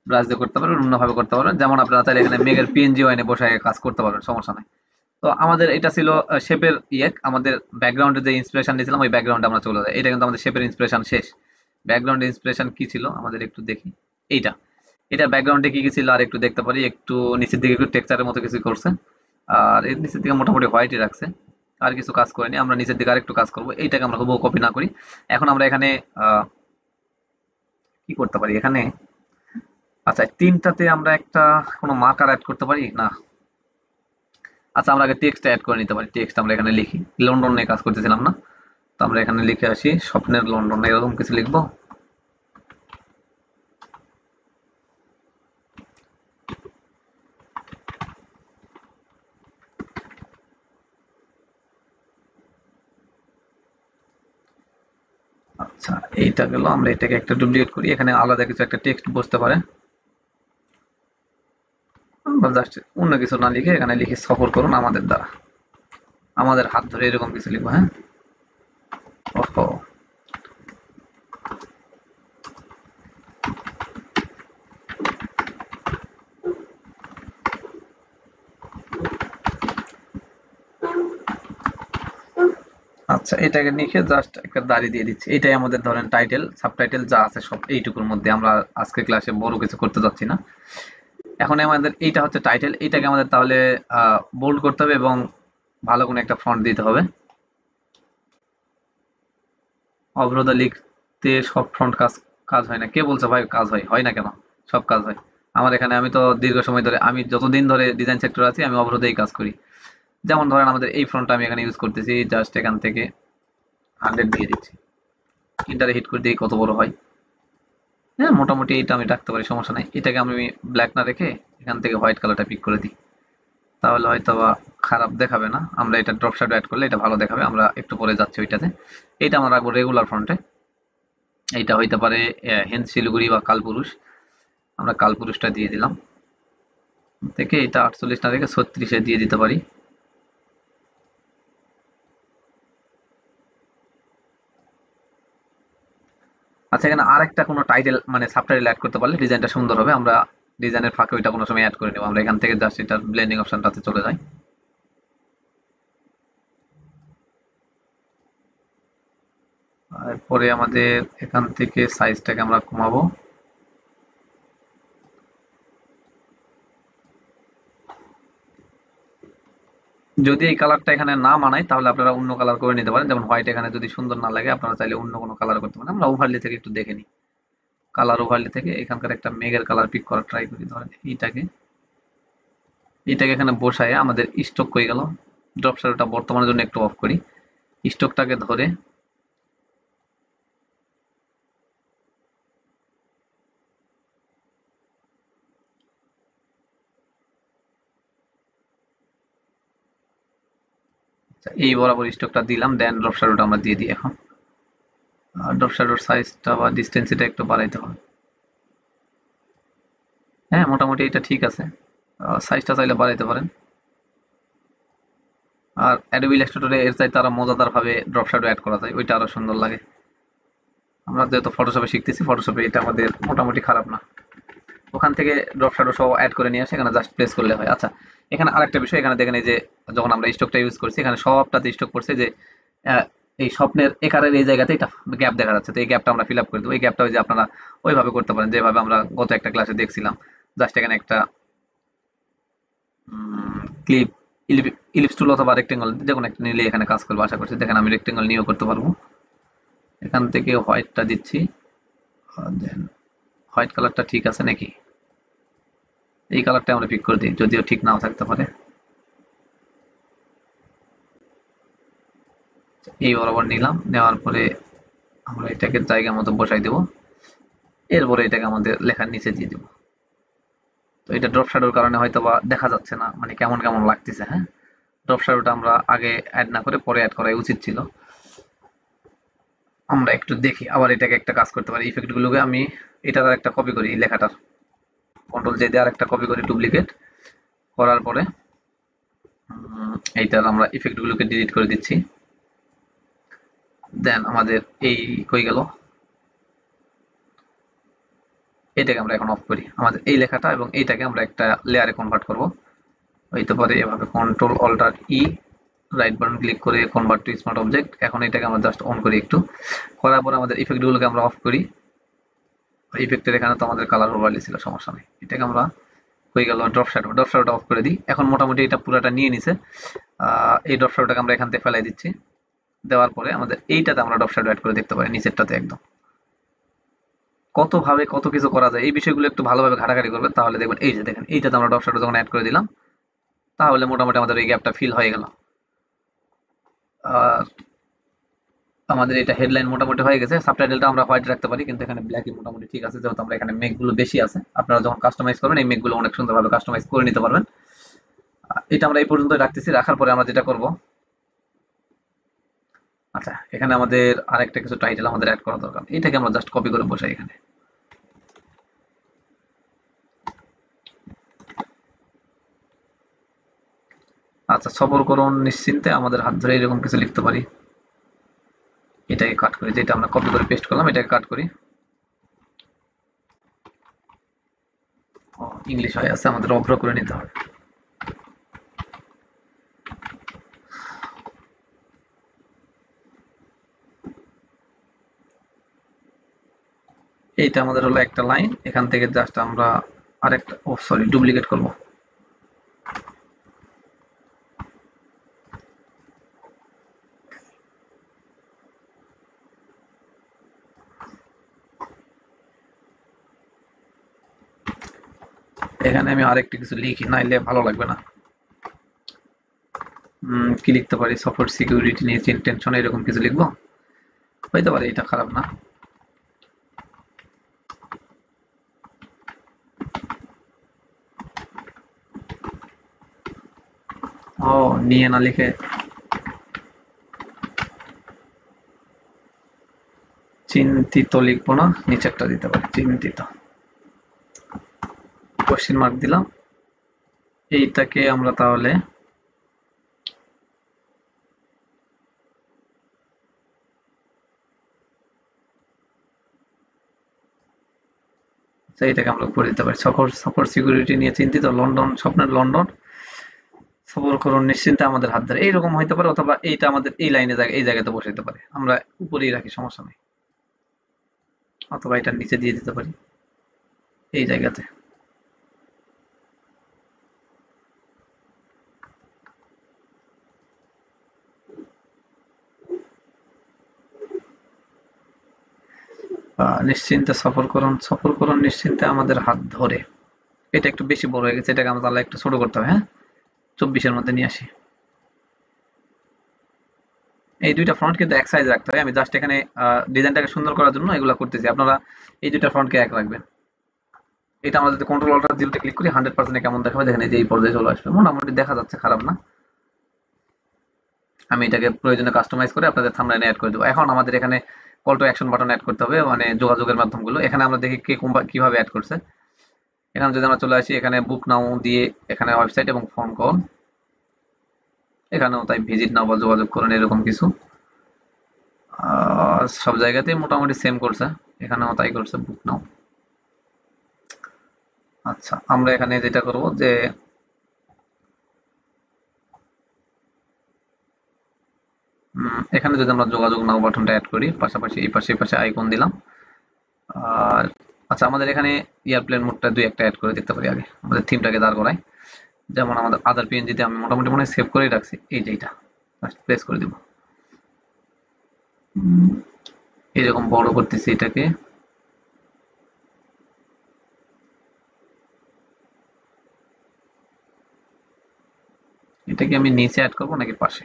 ব্রাশ দিয়ে করতে পারবেন, অন্যভাবে করতে পারবেন, যেমন আপনারা চাইলে এখানে মেঘের পিএনজি ওয়াইনে বসায় কাজ করতে পারবেন, সমস্যা নাই। তো আমাদের এটা ছিল শেপের আমাদের ব্যাকগ্রাউন্ডে যে ইন্সপিরেশন নিয়েছিলাম ওই ব্যাকগ্রাউন্ডে আমরা চলে যাই, এটা কিন্তু আমাদের শেপের ইন্সপিরেশন শেষ। ব্যাকগ্রাউন্ড ইন্সপিরেশন কি ছিল আমাদের একটু দেখি, এইটা এটা ব্যাকগ্রাউন্ডে কি কি ছিল আর একটু দেখতে পারি, একটু নিচের দিকে একটু টেক্সচারের মতো কিছু করছে, আর এর নিচের দিকে মোটামুটি হোয়াইটই রাখছে, আর কিছু কাজ করেনি। আমরা নিচের দিকে আরেকটু কাজ করবো, এইটাকে আমরা হুবহু কপি না করি। এখন আমরা এখানে কি করতে পারি এখানে, আচ্ছা তিনটাতে আমরা একটা কোনো মার্কার অ্যাড করতে পারি না। আচ্ছা, আমরা আগে টেক্সট অ্যাড করে নিতে পারি, টেক্সট আমরা এখানে লিখি, লন্ডন নিয়ে কাজ করতেছিলাম না, তো আমরা এখানে লিখে আসি স্বপ্নের লন্ডন, এরকম কিছু লিখবো। আচ্ছা, এইটা গেল, আমরা এটাকে একটা ডুপ্লিকেট করি, এখানে আলাদা কিছু একটা টেক্সট বসতে পারে, আমরা জাস্ট অন্য কিছু না লিখে এখানে লিখে সফর করুন আমাদের দ্বারা, আমাদের হাত ধরে, এরকম কিছু লিখবো, হ্যাঁ। ওহো, আচ্ছা এটাকে লিখে জাস্ট একটা দাড়ি দিয়ে দিচ্ছি, এটাই আমাদের ধরেন টাইটেল, সাবটাইটেল যা আছে সব এইটুকুর মধ্যে, আমরা আজকে ক্লাসে বড় কিছু করতে যাচ্ছি না। এখন আমাদের এইটা হচ্ছে টাইটেল, এইটাকে আমাদের তাহলে বোল্ড করতে হবে এবং ভালো কোনো একটা ফন্ট দিতে হবে। অবরোধা লিখতে সব ফ্রন্ট কাজ কাজ হয় না, কে বলছে ভাই কাজ হয়? হয় না কেন? সব কাজ হয় আমার এখানে, আমি তো দীর্ঘ সময় ধরে, আমি যতদিন ধরে ডিজাইন সেক্টর আছি আমি অবরোধেই কাজ করি। যেমন ধরেন আমাদের এই ফ্রন্টটা আমি এখানে ইউজ করতেছি, জাস্ট এখান থেকে 100 দিয়ে দিচ্ছি, ইন্টারে হিট করে দিয়ে কত বড় হয়। হ্যাঁ, মোটামুটি এইটা আমি রাখতে পারি, সমস্যা নাই। এটাকে আমি ব্ল্যাক না রেখে এখান থেকে হোয়াইট কালারটা পিক করে দিই, তাহলে হয়তো বা খারাপ দেখাবে না। আমরা এটা ড্রপ শ্যাডো অ্যাড করলে এটা ভালো দেখাবে, আমরা একটু পরে যাচ্ছি ওইটাতে। এটা আমরা রাখবো রেগুলার ফ্রন্টে, এইটা হইতে পারে হেন্স শিলিগুড়ি বা কালপুরুষ, আমরা কালপুরুষটা দিয়ে দিলাম, থেকে এটা 48 না রেখে 36-এ দিয়ে দিতে পারি। আচ্ছা, এখানে আরেকটা কোনো টাইটেল মানে সাবটাইটেল অ্যাড করতে পারলে ডিজাইনটা সুন্দর হবে, আমরা ডিজাইনের ফাঁকে ওইটা কোনো সময় অ্যাড করে নেব। আমরা এখান থেকে জাস্ট এটার ব্লেন্ডিং অপশনটাতে চলে যাই, এরপরে আমাদের এখান থেকে সাইজটাকে আমরা কমাবো। যদি এই কালারটা এখানে না মানায় তাহলে আপনারা অন্য কালার করে নিতে পারেন, যেমন হোয়াইট এখানে যদি সুন্দর না লাগে আপনারা চাইলে অন্য কোনো কালার করতে পারেন। আমরা ওভারলি থেকে একটু দেখে নিই, কালার ওভারলি থেকে এখানকার একটা মেঘের কালার পিক করার ট্রাই করি। ধরেন এইটাকে এটাকে এখানে বসায় আমাদের স্টক হয়ে গেল, ড্রপ শ্যাডোটা বর্তমানের জন্য একটু অফ করি, স্টকটাকে ধরে আচ্ছা, এই বরাবর স্ট্রোকটা দিলাম, দেন ড্রপ শ্যাডোটা আমরা দিয়ে দিই এখন। ড্রপ শ্যাডোর সাইজটা বা ডিস্টেন্সিটা একটু বাড়াইতে হবে। হ্যাঁ, মোটামুটি এটা ঠিক আছে। সাইজটা চাইলে বাড়াইতে পারেন। আর অ্যাডোবি ইলাস্ট্রেটরে এর চাইতে আরো মজাদার ভাবে ড্রপ শ্যাডো অ্যাড করা যায়, ওইটা আরো সুন্দর লাগে। আমরা যেহেতু ফটোশপে শিখতেছি, ফটোশপে এটা আমাদের মোটামুটি খারাপ না। ওখান থেকে ড্রপ শ্যাডো সহ অ্যাড করে নিয়ে আসে, এখানে জাস্ট প্লেস করলে হয়। আচ্ছা, এখানে আরেকটা বিষয়, এখানে দেখেন এই যে যখন আমরা স্টকটা ইউজ করছি, এখানে সবটাতে স্টক করছে যে এই স্বপ্নের একারের এই জায়গাতে এটা গ্যাপ দেখা যাচ্ছে, তো এই গ্যাপটা আমরা ফিল আপ করে দেবো। এই গ্যাপটা ওই যে আপনারা ওইভাবে করতে পারেন যেভাবে আমরা গত একটা ক্লাসে দেখছিলাম। জাস্ট এখানে একটা ক্লিপ, ইলিপস টুল অথবা রেক্টেঙ্গল যে কোনো একটা নিলে এখানে কাজ করবো আশা করছি। দেখেন আমি রেক্টেঙ্গল নিয়েও করতে পারবো। এখান থেকে হোয়াইটটা দিচ্ছি, দেন হোয়াইট কালারটা ঠিক আছে নাকি, এই কালারটা আমরা পিক করে দিই, যদিও ঠিক নাও থাকতে পারে। এই বরাবর নিলাম, নেওয়ার পরে আমরা এটাকে জায়গা মতো বসাই দেবো। এরপরে এটাকে আমাদের লেখার নিচে দিয়ে দেবো। তো এটা ড্রপ শ্যাডোর কারণে হয়তো বা দেখা যাচ্ছে না, মানে কেমন কেমন লাগতেছে। হ্যাঁ, ড্রপ শ্যাডোটা আমরা আগে অ্যাড না করে পরে অ্যাড করাই উচিত ছিল। আমরা একটু দেখি, আবার এটাকে একটা কাজ করতে পারি। ইফেক্ট গুলোকে আমি এটার আর একটা কপি করি, লেখাটার কন্ট্রোল জে দিয়ে আর একটা কপি করি, ডুপ্লিকেট করার পরে এইটার আমরা ইফেক্ট গুলোকে ডিলিট করে দিচ্ছি। দেন আমাদের এই কই গেল, এটাকে আমরা এখন অফ করি। আমাদের এই লেখাটা এবং এইটাকে আমরা একটা লেয়ারে কনভার্ট করব। হইতে পারে এভাবে কন্ট্রোল অল্টার ই, রাইট বাটন ক্লিক করে কনভার্ট টু স্মার্ট অবজেক্ট। এখন এটাকে আমরা জাস্ট অন করি একটু, করার পরে আমাদের ইফেক্ট গুলোকে আমরা অফ করি। ইফেক্টের এখানে তো আমাদের কালার ওভারলে ছিল, সমস্যা নেই। এটাকে আমরা হয়ে গেল ড্রপ শ্যাডো, ড্রপ শ্যাডোটা অফ করে দিই। এখন মোটামুটি এটা পুরোটা নিয়ে নিছে। এই ড্রপ শ্যাডোটাকে আমরা এখান থেকে ফেলাই দিচ্ছি। দেওয়ার পরে আমাদের এইটাতে আমরা ড্রপ শ্যাডো অ্যাড করে দেখতে পারি, নিচেরটাতে একদম। কত ভাবে কত কিছু করা যায়, এই বিষয়গুলো একটু ভালোভাবে ঘাটাঘাটি করবেন, তাহলে দেখবেন এই যে দেখেন এইটাতে আমরা ড্রপ শ্যাডো যখন অ্যাড করে দিলাম, তাহলে মোটামুটি আমাদের এই গ্যাপটা ফিল হয়ে গেল। আর আমাদের এটা হেডলাইন মোটামুটি হয়ে গেছে। সাবটাইটেলটা আমরা হোয়াইট রাখতে পারি, কিন্তু এখানে ব্ল্যাকই মোটামুটি ঠিক আছে, যেহেতু আমরা এখানে মেঘগুলো বেশি আছে। আপনারা যখন কাস্টমাইজ করবেন এই মেঘগুলো অনেক সুন্দরভাবে কাস্টমাইজ করে নিতে পারবেন। এটা আমরা এই পর্যন্ত রাখতেছি। রাখার পরে আমরা যেটা করব, আচ্ছা এখানে আমাদের আরেকটা কিছু টাইটেল আমাদের অ্যাড করা দরকার। এটাকে আমরা জাস্ট কপি করে বসাই এখানে। আচ্ছা, সফর করুন নিশ্চিন্তে আমাদের হাত ধরে এরকম কিছু লিখতে পারি। এটাকে কাট করি, যেটা আমরা কপি করে পেস্ট করলাম এটাকে কাট করি। ইংলিশ হয়ে আছে, আমাদের অভ্র করে নিতে হবে। এইটা আমাদের হলো একটা লাইন, এখান থেকে জাস্ট আমরা আরেকটা, ও সরি, ডুপ্লিকেট করব। এখানে আমি আরেকটা কিছু লিখি, নাইলে ভালো লাগবে না। কি লিখতে পারি, সফট সিকিউরিটি নিয়ে টেনশন, এরকম কিছু লিখবো, হইতে পারে, এটা খারাপ না। ও, নিয়ে না লিখে চিন্তিত লিখবো না, নিচেরটা দিতে পারি চিন্তিত, কোশ্চেন মার্ক দিলাম। এইটাকে আমরা তাহলে এইটাকে আমরা করে দিতে পারি, সফর সিকিউরিটি নিয়ে চিন্তিত, লন্ডন, স্বপ্নের লন্ডন, সফর করুন নিশ্চিন্তে আমাদের হাত ধরে, এইরকম হইতে পারে। অথবা এইটা আমাদের এই লাইনে এই জায়গাতে বসাইতে পারে, আমরা উপরেই রাখি, সমস্যা নেই। অথবা এটার নিচে দিয়ে দিতে পারি এই জায়গাতে। নিশ্চিন্তে সফর করুন নিশ্চিন্তে আমাদের হাত ধরে। এটা একটু বেশি বড় হয়ে গেছে, এটাকে আমরা তাহলে একটু ছোট করতে হবে। হ্যাঁ, 24-এর মধ্যে নিয়ে আসি। এই দুইটা ফ্রন্ট কিন্তু এক সাইজ রাখতে হয়, আমি জাস্ট এখানে ডিজাইনটাকে সুন্দর করার জন্য এগুলো করতেছি। আপনারা এই দুইটা ফ্রন্টকে এক রাখবেন। এটা আমরা যদি কন্ট্রোল অল্টার জিরোতে ক্লিক করি 100% কেমন দেখাবে দেখেন, এই যে এই পর্যায়ে চলে আসবে, মোটামুটি দেখা যাচ্ছে, খারাপ না। আমি এটাকে প্রয়োজনে কাস্টমাইজ করে আপনাদের থাম্বনেইলে অ্যাড করে দেবো। এখন আমাদের এখানে call to action button add করতে হবে, মানে যোগাযোগের মাধ্যমগুলো। এখানে আমরা দেখি কে কিভাবে অ্যাড করছে। এখানে যদি আমরা চলে আসি, এখানে বুক নাও দিয়ে এখানে ওয়েবসাইট এবং ফোন কল, এখানেও তাই ভিজিট নাও বা যোগাযোগ করুন, এরকম কিছু সব জায়গাতেই মোটামুটি সেম করছে, এখানেও তাই করছে বুক নাও। আচ্ছা, আমরা এখানে যেটা করব যে এখানে যদি আমরা যোগাযোগ নাও বাটনটা অ্যাড করি, পাশাপাশি এই পাশে আইকন দিলাম। আর আচ্ছা, আমাদের এখানে এয়ারপ্লেন মোডটা দুই একটা অ্যাড করে দিতে পারি আগে, আমাদের থিমটাকে দাঁড় করাই। যেমন আমাদের আদার পিএনজিতে আমি মোটামুটি মনে হয় সেভ করেই রাখছি, এই যে এইটা প্রেস করে দিব। এরকম বড় করতেছি এটাকে। এটাকে আমি নিচে অ্যাড করবো নাকি পাশে?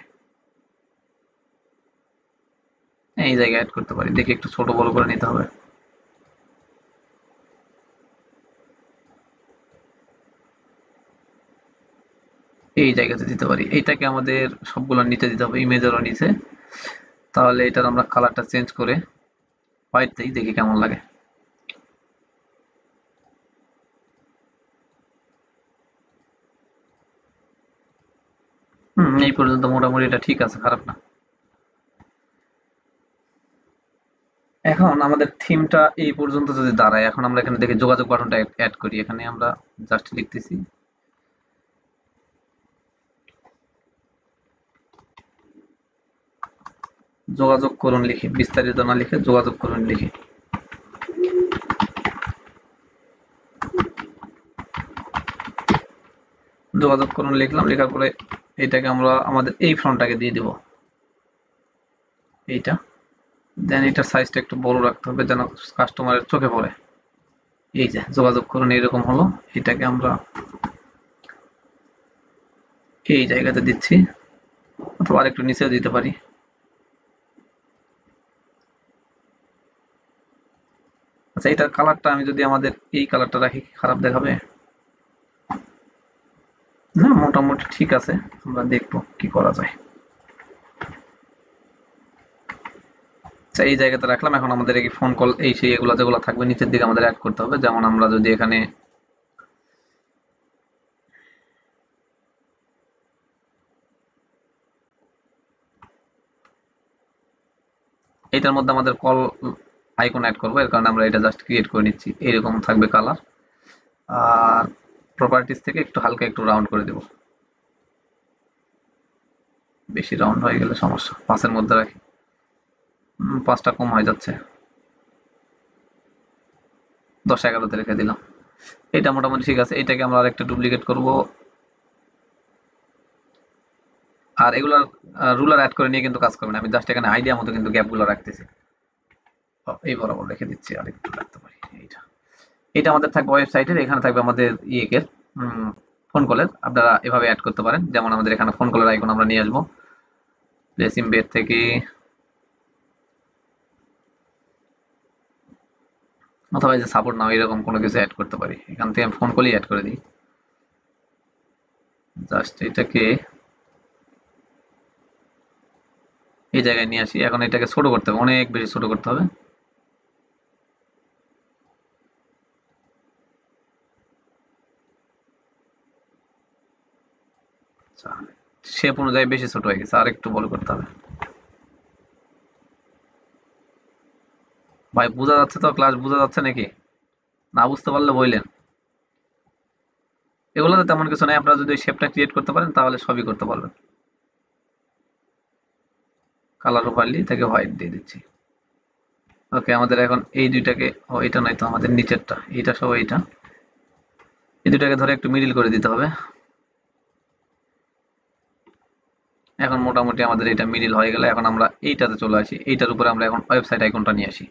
এই জায়গায় অ্যাড করতে পারি, দেখি একটু ছোট বড় করে নিতে হবে। এই জায়গাতে দিতে পারি। এইটাকে আমাদের সবগুলো নিচে দিতে হবে, ইমেজেরও নিচে। তাহলে এটার আমরা কালারটা চেঞ্জ করে হোয়াইট দিই, দেখি কেমন লাগে। এই পর্যন্ত মোটামুটি এটা ঠিক আছে, খারাপ না। এখন আমাদের থিমটা এই পর্যন্ত যদি দাঁড়ায়, এখন আমরা এখানে দেখি যোগাযোগ বাটনটা অ্যাড করি। এখানে আমরা জাস্ট লিখতেছি যোগাযোগ করুন লিখি, বিস্তারিত না লিখে যোগাযোগ করুন লিখি। যোগাযোগ করুন লিখলাম, লেখার পরে এটাকে আমরা আমাদের এই ফ্রন্টটাকে দিয়ে দিব, এইটা। দেন এটার সাইজটা একটু বড় রাখতে হবে যেন কাস্টমারের চোখে পড়ে। এই যে যোগাযোগ করুন এরকম হলো। এটাকে আমরা এই জায়গাতে দিচ্ছি, অথবা আরেকটু নিচেও দিতে পারি। আচ্ছা, এটার কালারটা আমি যদি আমাদের এই কালারটা রাখি, খারাপ দেখাবে না? মোটামুটি ঠিক আছে, আমরা দেখবো কি করা যায়। আচ্ছা, এই জায়গাতে রাখলাম। এখন আমাদের এই ফোন কল এই সেই এগুলো যেগুলো থাকবে নিচের দিকে আমাদের অ্যাড করতে হবে। যেমন আমরা যদি এখানে এটার মধ্যে আমাদের কল আইকন অ্যাড করবো, এর কারণে আমরা এটা জাস্ট ক্রিয়েট করে নিচ্ছি। এরকম থাকবে কালার। আর প্রপার্টিস থেকে একটু হালকা একটু রাউন্ড করে দেব, বেশি রাউন্ড হয়ে গেলে সমস্যা। 5-এর মধ্যে রাখি, 5টা কম হয়ে যাচ্ছে, 10-11তে রেখে দিলাম। এটা মোটামুটি ঠিক আছে। এটাকে আমরা আরেকটা ডুপ্লিকেট করব। আর এগুলো রুলার অ্যাড করে নিয়ে কিন্তু কাজ করবে না, আমি জাস্ট এখানে আইডিয়া মতো কিন্তু গ্যাপগুলো রাখতেছি। এই বরাবর রেখে দিচ্ছি, আর একটু রাখতে পারি। এইটা এটা আমাদের থাকবে ওয়েবসাইটের, এখানে থাকবে আমাদের ইয়েকের ফোন কলের। আপনারা এভাবে অ্যাড করতে পারেন। যেমন আমাদের এখানে ফোন কলের আইকন আমরা নিয়ে আসবো রেসিম বেড থেকে, অথবা এই যে সাপোর্ট নাও এরকম কোনো কিছু অ্যাড করতে পারি। এখান থেকে আমি ফোন কলই অ্যাড করে দিই। জাস্ট এটাকে এই জায়গায় নিয়ে আসি। এখন এটাকে ছোট করতে হবে, অনেক বেশি ছোট করতে হবে। শেপ অনুযায়ী বেশি ছোট হয়ে গেছে, আর একটু বড় করতে হবে। ভাই বোঝা যাচ্ছে তো? ক্লাস বোঝা যাচ্ছে নাকি? না বুঝতে পারলে বললেন। এগুলোতে তেমন কিছু নেই, আপনারা যদি শেপটা ক্রিয়েট করতে পারেন তাহলে সবই করতে পারবেন। কালার ওভারলি থেকে হোয়াইট দিয়ে দিচ্ছি। ওকে, আমাদের এখন এই দুইটাকে, ও এটা নয় তো, আমাদের নিচেরটা, এইটা সহ এইটা, এই দুটাকে ধরে একটু মিডিল করে দিতে হবে। এখন মোটামুটি আমাদের এটা মিডিল হয়ে গেলে এখন আমরা এইটাতে চলে আসি। এইটার উপরে আমরা এখন ওয়েবসাইট আইকনটা নিয়ে আসি।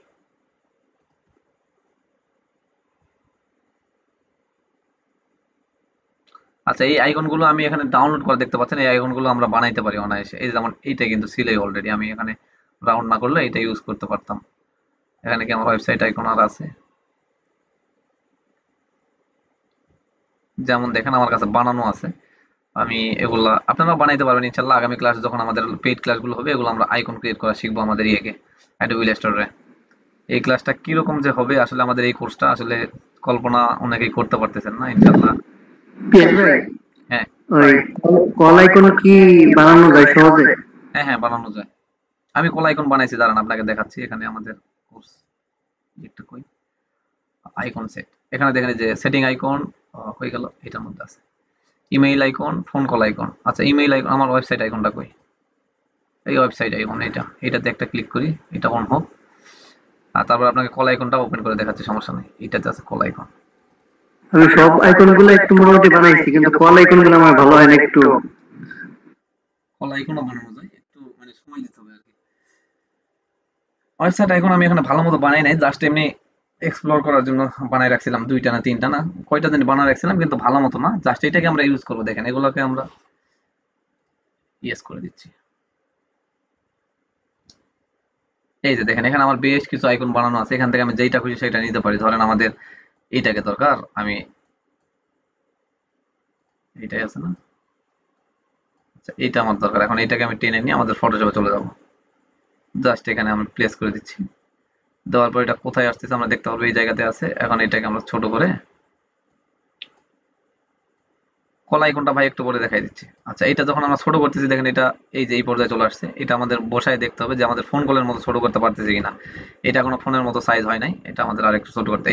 আচ্ছা, এই আইকনগুলো আমি এখানে ডাউনলোড করে দেখতে পাচ্ছেন। এই আইকনগুলো আমরা বানাইতে পারি অনায়াসে। এই যেমন এইটা কিন্তু ছিলই অলরেডি, আমি এখানে রাউন্ড না করলে এটা ইউজ করতে পারতাম। এখানে কি আমার ওয়েবসাইট আইকন আর আছে? যেমন দেখেন আমার কাছে বানানো আছে। আমি এগুলা আপনারা বানাইতে পারবেন ইনশাল্লাহ। আগামী ক্লাস যখন আমাদের পেইড ক্লাসগুলো হবে এগুলো আমরা আইকন ক্রিয়েট করা শিখবো আমাদের ইয়েকে অ্যাডোবি ইলাস্ট্রেটরে। এই ক্লাসটা কিরকম যে হবে আসলে আমাদের এই কোর্সটা আসলে কল্পনা অনেকেই করতে পারতেছেন না ইনশাল্লাহ। পিয়াস ভাই, হ্যাঁ ওই কল আইকন কি বানানো যায় সহজে? হ্যাঁ হ্যাঁ বানানো যায়। আমি কল আইকন বানাইছি, দাঁড়ান আপনাকে দেখাচ্ছি। এখানে আমাদের কোর্স একটা কই আইকন সেট, এখানে দেখেন এই যে সেটিং আইকন হয়ে গেল, এটার মধ্যে আছে email icon, phone call icon. আচ্ছা ইমেইল আইকন, আমার ওয়েবসাইট আইকনটা কই? এই ওয়েবসাইট আইকন, এটাতে একটা ক্লিক করি, এটা অন হোক। আর তারপর আপনাকে কল আইকনটা ওপেন করে দেখাচ্ছি, সমস্যা নেই। এটাতে আছে কল আইকন। আমি সব আইকন গুলো একটু মোটামুটি বানাইছি, কিন্তু কল আইকন গুলো আমার ভালো হয় না একটু। কল আইকনও বানানো যায়, একটু মানে সময় দিতে হবে আর কি। ওয়েবসাইট আইকন আমি এখানে ভালো মতো বানাই নাই, জাস্ট এমনি এক্সপ্লোর করার জন্য বানাই রাখছিলাম, 2টা না 3টা না কয়টা দিন বানাই রাখছিলাম, কিন্তু ভালো মতো না। জাস্ট এটাকে আমরা ইউজ করবো। দেখেন এগুলোকে আমরা ইয়েস করে দিচ্ছি। এই যে দেখেন এখানে আমার বেশ কিছু আইকন বানানো আছে, এখান থেকে আমি যেইটা খুশি সেটা নিতে পারি। ধরেন আমাদের এইটাকে দরকার, আমি এইটাই আছে না, আচ্ছা এইটা আমার দরকার। এখন এইটাকে আমি টেনে নিয়ে আমাদের ফটোশপে চলে যাবো। জাস্ট এখানে আমি প্লেস করে দিচ্ছি। দেওয়ার পর এটা কোথায় আসতেছে আমরা দেখতে পারবো, এই জায়গাতে আছে। এখন এটাকে আমরা ছোট করে কলা আইকনটা ভাই একটু পরে দেখাই দিচ্ছি। আচ্ছা এটা যখন আমরা ছোট করতেছি দেখেন এটা এই যে এই পর্যায়ে চলে আসছে। এটা আমাদের বসায় দেখতে হবে যে আমাদের ফোন কলের মতো ছোট করতে পারতেছি কিনা। এটা কোনো ফোনের মতো সাইজ হয় নাই, এটা আমাদের আরেকটু ছোট করতে।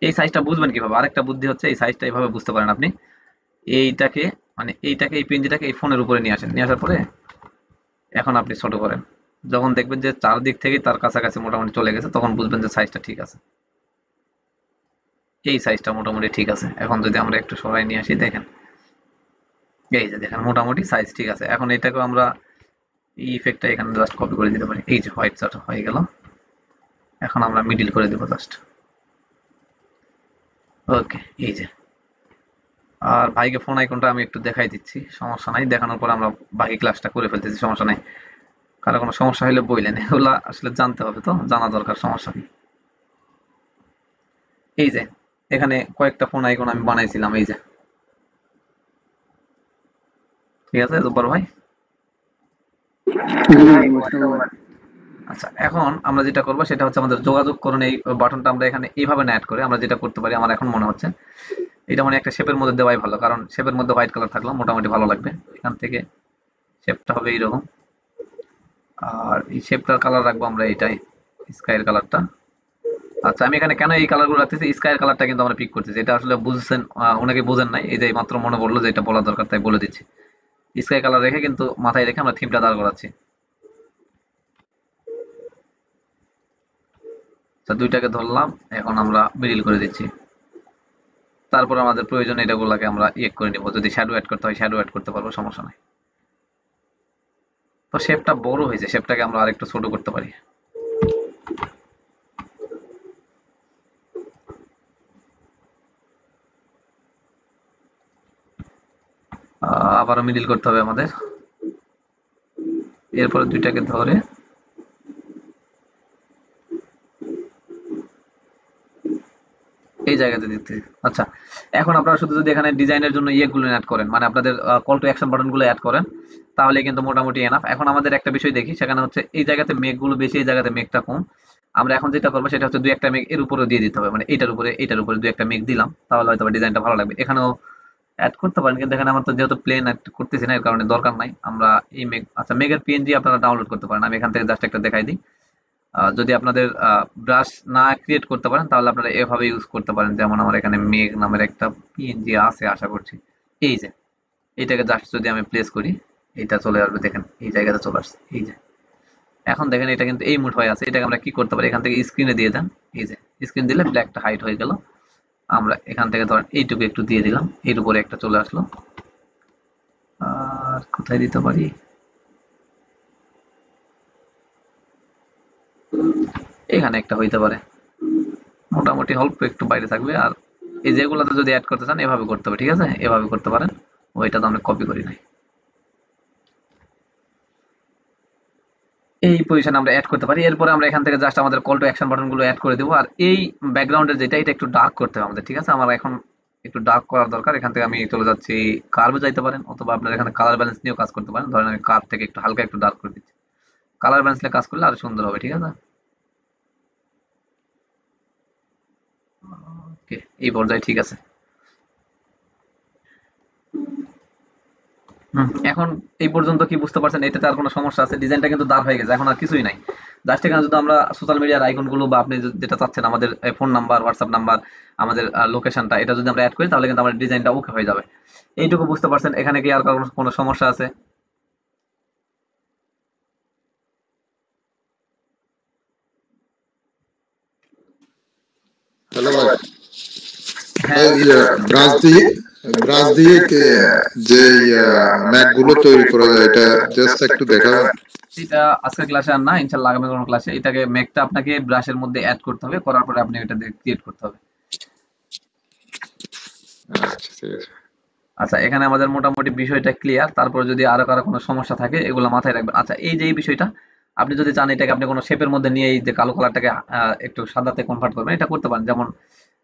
এই সাইজটা বুঝবেন কিভাবে? আরেকটা বুদ্ধি হচ্ছে এই সাইজটা এইভাবে বুঝতে পারেন আপনি। এইটাকে মানে এইটাকে এই পিনজিটাকে এই ফোনের উপরে নিয়ে আসেন, নিয়ে আসার পরে এখন আপনি ছোট করেন। যখন দেখবেন যে চারদিক থেকে তার কাছাকাছি মোটামুটি চলে গেছে তখন বুঝবেন যে সাইজটা ঠিক আছে। এই সাইজটা মোটামুটি ঠিক আছে। এখন যদি আমরা একটু সরাই নিয়ে আসি দেখেন, এই যে দেখেন মোটামুটি সাইজ ঠিক আছে। এখন এটাকে আমরা এই ইফেক্টটা এখানে জাস্ট কপি করে দিতে পারি। এই যে হোয়াইট চার্ট হয়ে গেল। এখন আমরা মিডল করে দেবো জাস্ট। ওকে এই যে। আর ভাইকে ফোন আইকনটা আমি একটু দেখাই দিচ্ছি, সমস্যা নাই। দেখানোর পর আমরা বাকি ক্লাসটা করে ফেলতেছি, সমস্যা নাই। কারো কোনো সমস্যা হলে বললেন, এগুলা আসলে জানতে হবে, তো জানা দরকার, সমস্যা নেই। এই যে এখানে কয়েকটা ফোন আইকন আমি বানাইছিলাম, এই যে ঠিক আছে জব্বার ভাই। জি মাশাআল্লাহ। আচ্ছা এখন আমরা যেটা করবো সেটা হচ্ছে আমাদের যোগাযোগ করুন এই বাটনটা আমরা এখানে এইভাবে না অ্যাড করে আমরা যেটা করতে পারি, আমার এখন মনে হচ্ছে এটা মানে একটা শেপের মধ্যে দেওয়াই ভালো, কারণ শেপের মধ্যে হোয়াইট কালার থাকলে মোটামুটি ভালো লাগবে। এখান থেকে শেপটা হবে এইরকম। আর এই শেপটার কালার রাখবো আমরা এইটাই, স্কাইয়ের কালারটা। আচ্ছা আমি এখানে কেন এই কালারগুলো রাখতেছি, স্কাইয়ের কালারটা কিন্তু আমরা পিক করতেছি, এটা আসলে বুঝছেন অনেকে বোঝেন নাই, এই যে মাত্র মনে পড়লো যে এটা বলা দরকার তাই বলে দিচ্ছি। স্কাই কালার রেখে কিন্তু মাথায় রেখে আমরা থিমটা দাঁড় করাচ্ছি। আচ্ছা দুইটাকে ধরলাম, এখন আমরা মিডিল করে দিচ্ছি। তারপর আমাদের প্রয়োজন এটাগুলোকে আমরা ইয়ে করে নিব, যদি শ্যাডো অ্যাড করতে হয় শ্যাডো অ্যাড করতে পারবো, সমস্যা নাই। তো শেপটা বড় হয়েছে, শেপটাকে আমরা আরেকটু ছোট করতে পারি। আবারও মিডিল করতে হবে আমাদের। এরপরে দুইটাকে ধরে এই জায়গাতে দিতে। আচ্ছা এখন আপনারা শুধু যদি এখানে ডিজাইনের জন্য ইয়েগুলো অ্যাড করেন, মানে আপনাদের কল টু অ্যাকশন বাটনগুলো অ্যাড করেন, তাহলে কিন্তু মোটামুটি এনাফ। এখন আমাদের একটা বিষয় দেখি, সেখানে হচ্ছে এই জায়গাতে মেঘগুলো বেশি, এই জায়গাতে মেঘটা কম। আমরা এখন যেটা করবো সেটা হচ্ছে দুই একটা মেঘ এর উপরে দিয়ে দিতে হবে, মানে এইটার উপরে দুই একটা মেঘ দিলাম, তাহলে হয়তো ডিজাইনটা ভালো লাগবে। এখানেও অ্যাড করতে পারেন, কিন্তু এখানে আমার তো যেহেতু প্লেন অ্যাড করতেছি না এর কারণে দরকার নাই। আমরা এই মেঘ, আচ্ছা মেঘের পিএনজি আপনারা ডাউনলোড করতে পারেন, আমি এখান থেকে জাস্ট একটা দেখাই দিই। যদি আপনাদের ব্রাশ না ক্রিয়েট করতে পারেন তাহলে আপনারা এভাবে ইউজ করতে পারেন। যেমন আমার এখানে মেঘ নামের একটা পিএনজি আছে আশা করছি। এই যে এইটাকে জাস্ট যদি আমি প্লেস করি এটা চলে আসবে, দেখেন এই জায়গাতে চলে আসছে। এই যে এখন দেখেন এটা কিন্তু এই মুড হয়ে আছে। এটাকে আমরা কি করতে পারি, এখান থেকে স্ক্রিনে দিয়ে দেন। এই যে স্ক্রিন দিলে ব্ল্যাকটা হাইট হয়ে গেল। আমরা এখান থেকে ধরেন এইটুকু একটু দিয়ে দিলাম, এর উপরে একটা চলে আসলো। আর কোথায় দিতে পারি, এখানে একটা হইতে পারে, মোটামুটি অল্প একটু বাইরে থাকবে। আর এই যেগুলোতে যদি অ্যাড করতে চান এভাবে করতে হবে, ঠিক আছে এভাবে করতে পারেন। ওইটা তো আমরা কপি করি নাই। এই পজিশনে আমরা অ্যাড করতে পারি। এরপরে আমরা এখান থেকে জাস্ট আমাদের কল টু অ্যাকশন বাটন গুলো অ্যাড করে দেবো। আর এই ব্যাকগ্রাউন্ডের যেটা, এটা একটু ডার্ক করতে হবে আমাদের, ঠিক আছে। আমার এখন একটু ডার্ক করার দরকার, এখান থেকে আমি চলে যাচ্ছি কার্ভে যাইতে পারেন, অথবা আপনারা এখানে কালার ব্যালেন্স নিয়েও কাজ করতে পারেন। ধরেন আমি কার্ভ থেকে একটু হালকা একটু ডার্ক করে দিচ্ছি, কালার ব্যালেন্স নিয়ে কাজ করলে আরো সুন্দর হবে। ঠিক আছে, ওকে, এই পর্যায়ে ঠিক আছে। এখন এই পর্যন্ত কি বুঝতে পারছেন? এটাতে আর কোনো সমস্যা আছে? ডিজাইনটা কিন্তু দাঁড় হয়ে গেছে, এখন আর কিছুই নাই। জাস্ট এখানে যদি আমরা সোশ্যাল মিডিয়ার আইকন গুলো বা আপনি যেটা চাচ্ছেন, আমাদের ফোন নাম্বার, হোয়াটসঅ্যাপ নাম্বার, আমাদের লোকেশনটা, এটা যদি আমরা অ্যাড করি তাহলে কিন্তু আমাদের ডিজাইনটা ওকে হয়ে যাবে। এইটুকু বুঝতে পারছেন? এখানে কি আর কোনো সমস্যা আছে? হ্যালো ভাই, হ্যাঁ, ব্রাশ দিয়ে যে ম্যাট গুলো তৈরি করা যায় এটা জাস্ট একটু দেখাবেন? এটা আজকের ক্লাসে আর না, ইনশাল্লাহ আগামী কোনো ক্লাসে। এটাকে মেকটা আপনাকে ব্রাশের মধ্যে অ্যাড করতে হবে, করার পরে আপনি এটা দিয়ে ক্রিয়েট করতে হবে। আচ্ছা ঠিক আছে। আচ্ছা, এখানে আমাদের মোটামুটি বিষয়টা ক্লিয়ার। তারপর যদি আরো কারো কোনো সমস্যা থাকে এগুলো মাথায় রাখবেন। আচ্ছা, এই যে এই বিষয়টা আপনি যদি চান এটাকে আপনি কোনো শেপের মধ্যে নিয়ে এই যে কালো কালারটাকে একটু সাদাতে কনভার্ট করবেন, এটা করতে পারেন। যেমন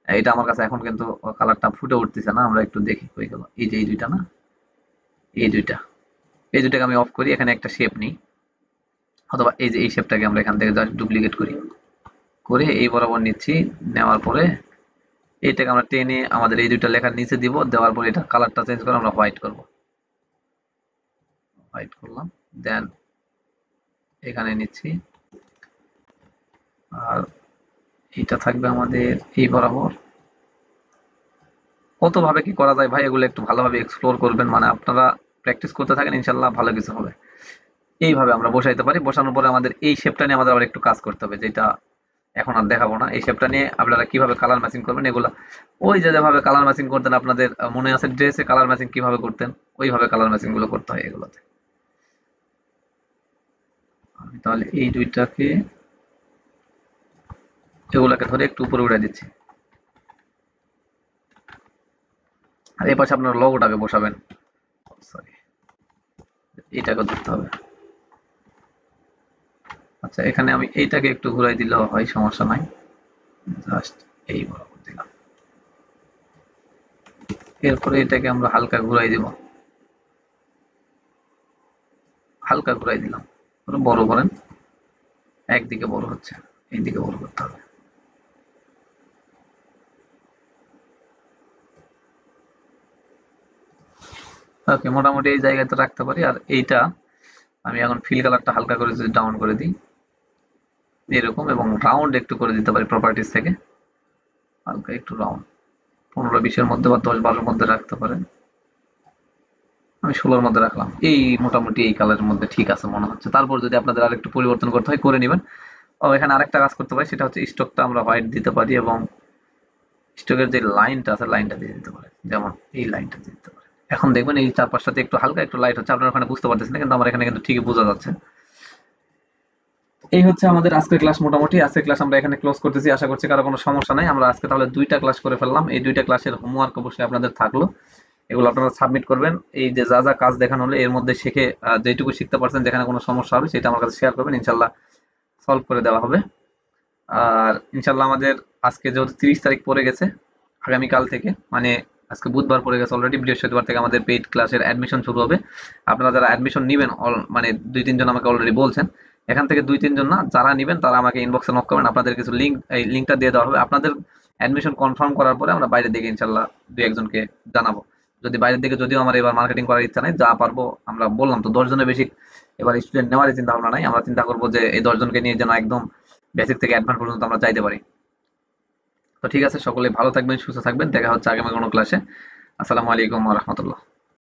এটা আমার কাছে এখন কিন্তু কালারটা ফুটে উঠতেছে না, আমরা একটু দেখি কই গেল। এই যে এই দুইটা না, এই দুইটা, এই দুইটাকে আমি অফ করি, এখানে একটা শেপ নিই, অথবা এই যে এই শেপটাকে আমরা এখান থেকে জাস্ট ডুপ্লিকেট করি, করে এই বরাবর নিচ্ছি। নেওয়ার পরে এইটাকে আমরা টেনে আমাদের এই দুইটা লেখার নিচে দিব, দেওয়ার পরে এটা কালারটা চেঞ্জ করে আমরা হোয়াইট করব। হোয়াইট করলাম, দেন এখানে নিচ্ছি, আর এটা থাকবে আমাদের এই বরাবর। কতভাবে কি করা যায় ভাই, এগুলো একটু ভালোভাবে এক্সপ্লোর করবেন, মানে আপনারা প্র্যাকটিস করতে থাকেন, ইনশাল্লাহ ভালো কিছু হবে। এইভাবে আমরা বসাইতে পারি। বসানোর পরে আমাদের এই শেপটা নিয়ে আমাদের আবার একটু কাজ করতে হবে, যেটা এখন আর দেখাবো না। এই শেপটা নিয়ে আপনারা কিভাবে কালার ম্যাচিং করবেন এগুলা, ওই যে যেভাবে কালার ম্যাচিং করতেন আপনাদের মনে আছে, ড্রেসে কালার ম্যাচিং কিভাবে করতেন, ওইভাবে কালার ম্যাচিং গুলো করতে হয় এগুলোতে। আমি তাহলে এই দুইটাকে, এগুলাকে ধরে একটু উপরে উঠে দিচ্ছি, আর এই পাশে আপনার লোগোটাকে বসাবেন। সরি, এইটাকে ধরতে হবে। আচ্ছা, এখানে আমি এইটাকে একটু ঘুরাই দিলেও হয়, সমস্যা নাই। জাস্ট এই বরাবর দিলাম, এরপরে এটাকে আমরা হালকা ঘুরাই দিব, হালকা ঘুরাই দিলাম, বড় করেন। একদিকে বড় হচ্ছে, এইদিকে বড় করতে হবে। ওকে, মোটামুটি এই জায়গাতে রাখতে পারি। আর এইটা আমি এখন ফিল কালারটা হালকা করে যদি ডাউন করে দিই এরকম, এবং রাউন্ড একটু করে দিতে পারি প্রপার্টিস থেকে, হালকা একটু রাউন্ড, 15-20-এর মধ্যে বা 10-12-এর মধ্যে রাখতে পারেন। আমি 16-এর মধ্যে রাখলাম। এই মোটামুটি এই কালারের মধ্যে ঠিক আছে মনে হচ্ছে। তারপর যদি আপনাদের আর একটু পরিবর্তন করতে হয় করে নেবেন। ও, এখানে আরেকটা কাজ করতে পারি, সেটা হচ্ছে স্টকটা আমরা হোয়াইট দিতে পারি, এবং স্টকের যে লাইনটা আছে লাইনটা দিয়ে দিতে পারি, যেমন এই লাইনটা দিয়ে দিতে পারি। এখন দেখবেন এই চারপাশটাতে একটু হালকা একটু লাইট হচ্ছে, আপনারা ওখানে বুঝতে পারতেছেন না, কিন্তু আমার এখানে কিন্তু ঠিকই বোঝা যাচ্ছে। এই হচ্ছে আমাদের আজকের ক্লাস। মোটামুটি আজকের ক্লাস আমরা এখানে ক্লোজ করতেছি, আশা করছি কারো কোনো সমস্যা নাই। আমরা আজকে তাহলে 2টা ক্লাস করে ফেললাম। এই 2টা ক্লাসের হোমওয়ার্ক অবশ্যই আপনাদের থাকলো, এগুলো আপনারা সাবমিট করবেন। এই যে যা যা কাজ দেখানো হলো এর মধ্যে শিখে যেটুকু শিখতে পারছেন, যেখানে কোনো সমস্যা হবে সেটা আমার কাছে শেয়ার করবেন, ইনশাল্লাহ সলভ করে দেওয়া হবে। আর ইনশাল্লাহ আমাদের আজকে যেহেতু 30 তারিখ পড়ে গেছে, আগামীকাল থেকে, মানে আজকে বুধবার পড়ে গেছে অলরেডি, বৃহস্পতিবার থেকে আমাদের পেইড ক্লাসের অ্যাডমিশন শুরু হবে। আপনারা যারা অ্যাডমিশন নেবেন, মানে 2-3 জন আমাকে অলরেডি বলছেন, এখান থেকে 2-3 জন না, যারা নেবেন তারা আমাকে ইনবক্সে নক করবেন, আপনাদের কিছু লিঙ্ক, এই লিঙ্কটা দিয়ে দেওয়া হবে। আপনাদের অ্যাডমিশন কনফার্ম করার পরে আমরা বাইরের দিকে ইনশাল্লাহ 2-1 জনকে জানাবো। যদি বাইরের দিকে, যদিও আমার এবার মার্কেটিং করার ইচ্ছা নাই, যা পারবো আমরা বললাম তো 10 জনের বেশি এবার স্টুডেন্ট নেওয়ার চিন্তা ভাবনা নাই। আমরা চিন্তা করবো যে এই 10 জনকে নিয়ে যেন একদম বেসিক থেকে অ্যাডভান্স পর্যন্ত আমরা চাইতে পারি। তো ঠিক আছে, সকলে ভালো থাকবেন, সুস্থ থাকবেন, দেখা হচ্ছে আগামী কোনো ক্লাসে। আসসালামু আলাইকুম ওয়া রাহমাতুল্লাহ।